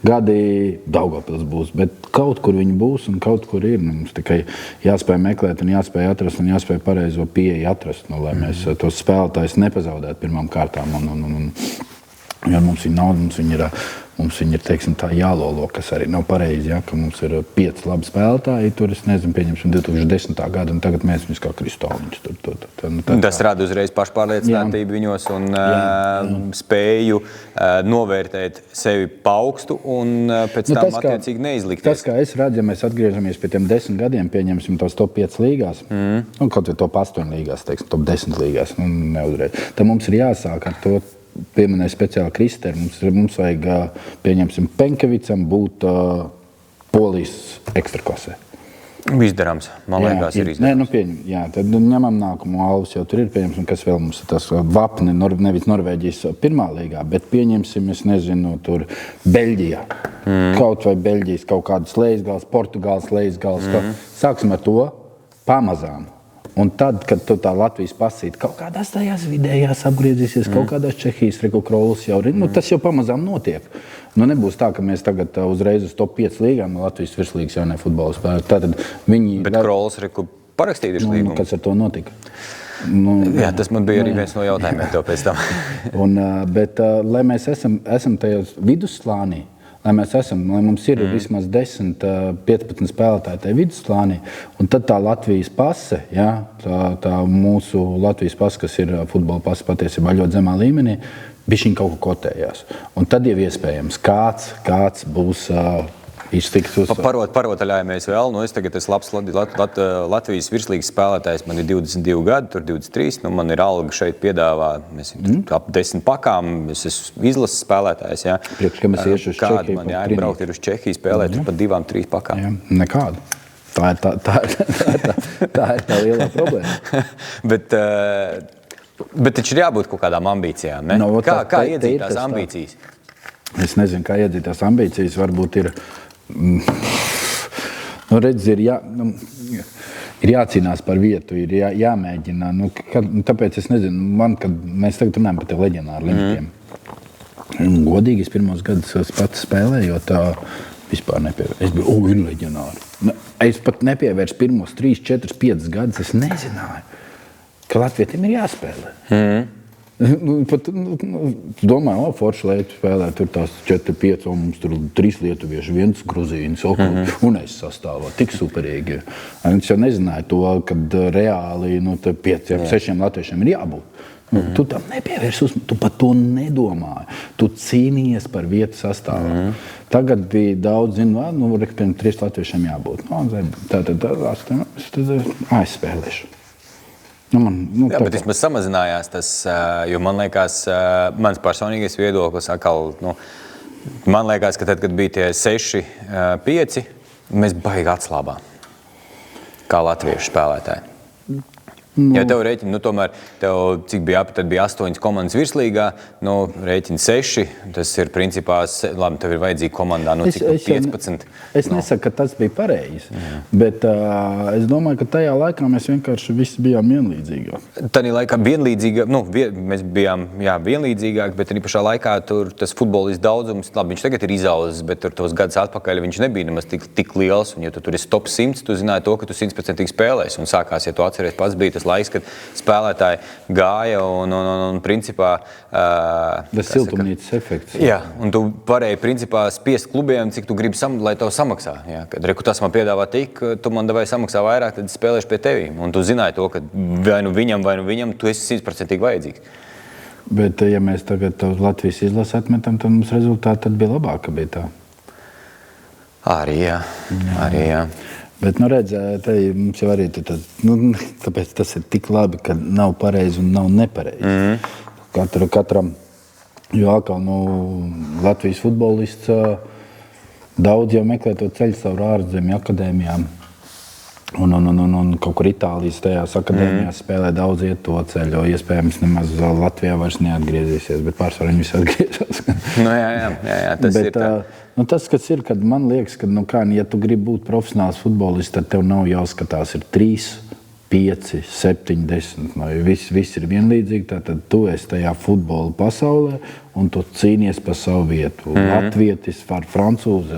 gadi Daugavpils būs, bet kaut kur viņi būs un kaut kur ir. Mums tikai jāspēj meklēt un jāspēj atrast un jāspēj pareizo pieeju atrast, lai mēs tos spēlētājus nepazaudētu pirmām kārtām. Ja mums viņi nav, mums viņi ir, teiksim, tā jālolo, kas arī nav pareizi, ka mums ir 5 labi spēlētāji, tur es nezinu, pieņemsim 2010. Gadu, un tagad mēs viņus kā kristāliņus tur. Tas rada uzreiz pašpārliecinātību viņos un spēju novērtēt sevi paukstu un pēc tam attiecīgi neizlikties. Tas, kā es redzu, ja mēs atgriežamies pie tiem 10 gadiem, pieņemsim tos top 5 līgās, kaut vai top 8 līgās, teiksim, top 10 līgās, neuzreiz. Tad mums ir jāsāk ar to, pieminēja speciāli Kristeri, mums vajag, pieņemsim, Penkevicam būt Polijas ekstraklasē. Izdarāms, man liekas, ir izdarāms. Tad ņemam nākamo Alvas jau tur ir, pieņemsim, kas vēl mums ir tas Vapni, nevis Norvēģijas pirmā līgā, bet pieņemsim, es nezinu, tur Beļģijā. Kaut vai Beļģijas kaut kādas lejasgals, Portugāles lejasgals. Sāksim ar to pamazām. Un tad, kad tu tā Latvijas pasīt, kaut kādās tajās vidējās apgriezīsies, kaut kādās Čehijas Krols jau ir, tas jau pamazām notiek. Nebūs tā, ka mēs tagad uzreiz uz top 5 līgām Latvijas virslīgas jaunie futbola spēlē. Bet Krols parakstījuši līgumu. Kas ar to notika? Jā, tas man bija arī viens no jautājumiem tev pēc tam. Bet, lai mēs esam tajos vidusslānī, lai mums ir vismaz 10-15 spēlētāji tajā vidusslānī, un tad tā Latvijas pase, tā mūsu Latvijas pase, kas ir futbola pase patiesībā ļoti zemā līmenī, bišķiņ kaut ko kotējās. Un tad jau iespējams kāds būs iztikt uz... Parotaļājamies vēl. Es tagad esmu labs Latvijas virslīgas spēlētājs. Man ir 22 gadi, tur 23. Man ir alga šeit piedāvā. Mēs ap 10 pakām. Es esmu izlases spēlētājs. Priekš, ka mēs iešu uz Čehiju. Kāda man jābraukt ir uz Čehiju spēlēt par 2-3 pakām? Jā, nekādu. Tā ir tā lielā problēma. Bet taču ir jābūt kaut kādām ambīcijām, ne? Kā iedzīt tās ambīcijas? Es nezinu, kā iedzīt tās ambīcijas. Varbūt ir... ir jācīnās par vietu, ir jāmēģina. Tāpēc es nezinu, kad mēs tagad runājam par tiem leģionāru limitiem. Godīgi, es pirmos gadus pats spēlējot, vispār nepievēršu. Es biju, ir leģionāri. Es pat nepievēršu pirmos 3, 4, 5 gadus. Es nezināju, ka latvietiem ir jāspēlē. Domāju, forši Lietu spēlē, tur tās 4-5, un mums tur 3 lietuvieši, 1 gruzīnis, un es sastāvā, tik superīgi. Es jau nezināju to, kad reāli 5-6 latviešiem ir jābūt. Tu tam nepievērsi, tu par to nedomāji. Tu cīnījies par vietu sastāvā. Tagad bija daudz, respektīvi 3 latviešiem jābūt. Tad aizspēlēšu. Bet vismaz samazinājās tas, jo man liekas, mans personīgais viedoklis atkal, man liekas, ka tad, kad bija tie 6-5, mēs baigi atslābām, kā latviešu spēlētāji. Ja tev rēķina, tomēr, cik bija tad bija 8 komandas virslīgā, rēķina 6, tas ir principā, labi, tev ir vajadzīgi komandā, cik 15. Es nesaku, ka tas bija pareizi, bet es domāju, ka tajā laikā mēs vienkārši visi bijām vienlīdzīgāki. Tādā laikā mēs bijām vienlīdzīgāki, bet arī pašā laikā tur tas futbolists daudzums, labi, viņš tagad ir izaudzis, bet tur tos gadus atpakaļ viņš nebija nemaz tik liels, un ja tu tur esi top 100, tu zināji to, ka tu 100% spēlēsi, un sākās, ja tu atceries, pats bija tas laiks, kad spēlētāji gāja un principā... Tas siltumnīcas efekts. Jā, un tu varēji principā spiest klubiem, cik tu gribi, lai tev samaksā. Jā, kad tas man piedāvā tik, tu man vai samaksā vairāk, tad spēlēšu pie tevīm. Un tu zināji to, ka vai nu viņam, tu esi 100% vajadzīgs. Bet ja mēs tagad Latvijas izlasi atmetam, tad mums rezultāti tad bija labāk, ka bija tā. Arī jā. Bet, redz, mums jau arī tāpēc tas ir tik labi, ka nav pareizi un nav nepareizi. Katram, jo atkal, Latvijas futbolists daudz jau meklē to ceļu savu ārzemju akadēmijām. Un kaut kur Itālijas tajās akadēmijās spēlē daudz iet to ceļu, jo iespējams nemaz Latvijā vairs neatgriezīsies, bet pārsvarā viņi visi atgriežas. Jā, tas ir tā. Tas, kas ir, kad man liekas, ka, ja tu gribi būt profesionāls futbolists, tad tev nav jāskatās ir 3, 5, 7, 10. Viss ir vienlīdzīgi, tad tu esi tajā futbola pasaulē un tu cīnies par savu vietu. Latvietis var francūzi,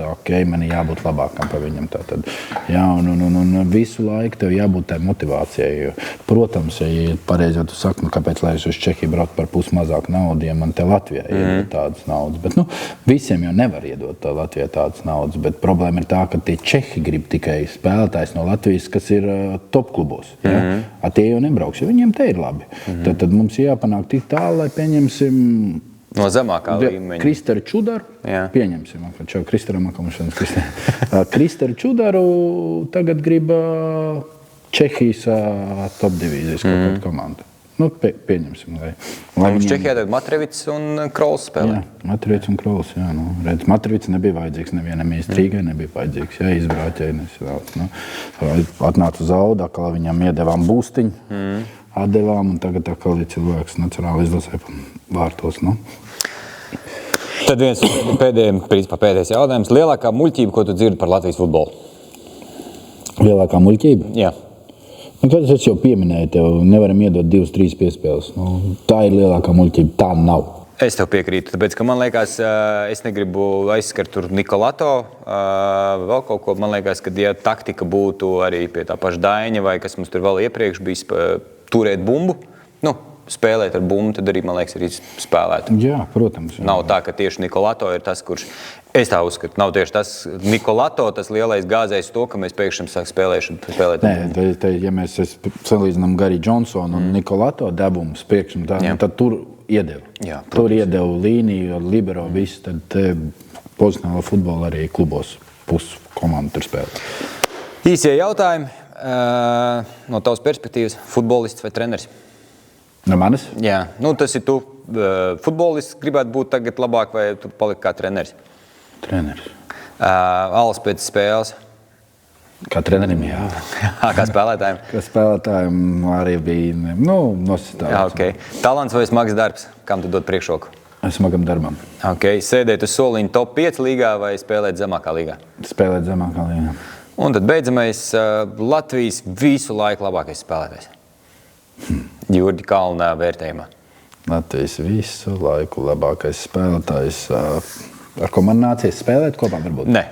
man ir jābūt labākam par viņam. Tātad, jā, un visu laiku tev jābūt tai motivācijai. Protams, ja pareizi jau tu saki, kāpēc lai es uz Čehiju braucu par pus mazāk naudu, ja man te Latvijā iedod tādas naudas. Bet visiem jau nevar iedot Latvijā tādas naudas, bet problēma ir tā, ka tie Čehi grib tikai spēlētājs no Latvijas, kas ir top klubos. Ja? Tie jau nebrauks, jo viņiem te ir labi. Tad mums jāpanāk tik tālu, lai pieņemsim no zemākā līmeņa. Kristaru Čudaru, pieņemsim, ka Kristaram Kristaru Čudaru tagad grib Čehijas top divīzijas kaut kādu komandu. Pieņemsim. Mums Čehijā tagad Matrevits un Krols spēlē. Jā, Matrevits un Krols, jā. Matrevits nebija vajadzīgs nevienam īstrīgai, nebija vajadzīgs, jā, izbrāķēji. Atnāca uz Audu, atkal viņam iedevām būstiņu. Atdevām, un tagad atkal ir cilvēks nacionāli izlasē vārtos. Tad viens pēdējais jautājums. Lielākā muļķība, ko tu dzirdi par Latvijas futbolu? Lielākā muļķība? Jā. Kad es jau pieminēju, tev nevaram iedot 2-3 piespēles. Tā ir lielākā muļķība, tā nav. Es tev piekrītu, tāpēc, ka man liekas, es negribu aizskart tur Nikolato, vēl kaut ko. Man liekas, ka ja taktika būtu arī pie tā paša Daiņa vai kas mums tur vēl iepriekš bijis turēt bumbu, spēlēt ar bumbu, tad arī, man liekas, arī spēlētu. Jā, protams. Jā. Nav tā, ka tieši Nikolato ir tas, kurš, es tā uzskatu, nav tieši tas Nikolato, tas lielais gāzējs to, ka mēs pēkšņi sāk spēlēt. Nē, ja mēs salīdzinām Gary Johnsonu un Nikolato debumus pēkšņi, tad tur iedeva. Jā, tur iedeva līniju, libero, visu, tad pozicionāla futbola arī klubos pusi komandu tur spēlē. Īsie jautājumi. No tavas perspektīvas, futbolists vai treneris? No manis? Jā, tas ir tu. Futbolists gribētu būt tagad labāk vai tu paliki kā treneris? Treneris. Alas pēc spēles? Kā trenerim, jā. Kā spēlētājiem? Kā spēlētājiem arī bija nositājums. Jā, okay. Talants vai smags darbs? Kam tu dod priekšroku? Smagam darbam. Okay. Sēdēt uz soliņa top 5 līgā vai spēlēt zemākā līgā? Spēlēt zemākā līgā. Un tad beidzamais Latvijas visu laiku labākais spēlētājs. Jurģi Kalna vērtējumā. Latvijas visu laiku labākais spēlētājs. Ar ko man nācies spēlēt kopā varbūt? Nē.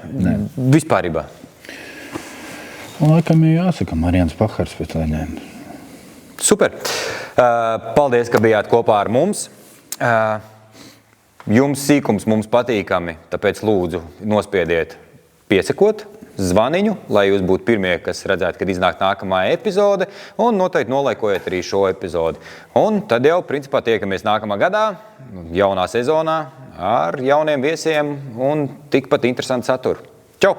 Vispārībā. Laikam jāsaka Marians Pahars pēc leģendas. Super. Paldies, ka bijāt kopā ar mums. Jums sīkums mums patīkami, tāpēc lūdzu nospiediet piesakot zvaniņu, lai jūs būtu pirmie, kas redzētu, kad iznāk nākamā epizode, un noteikti nolaikojiet arī šo epizodi. Un tad jau, principā, tiekamies nākamā gadā, jaunā sezonā, ar jauniem viesiem un tikpat interesantu saturu. Čau!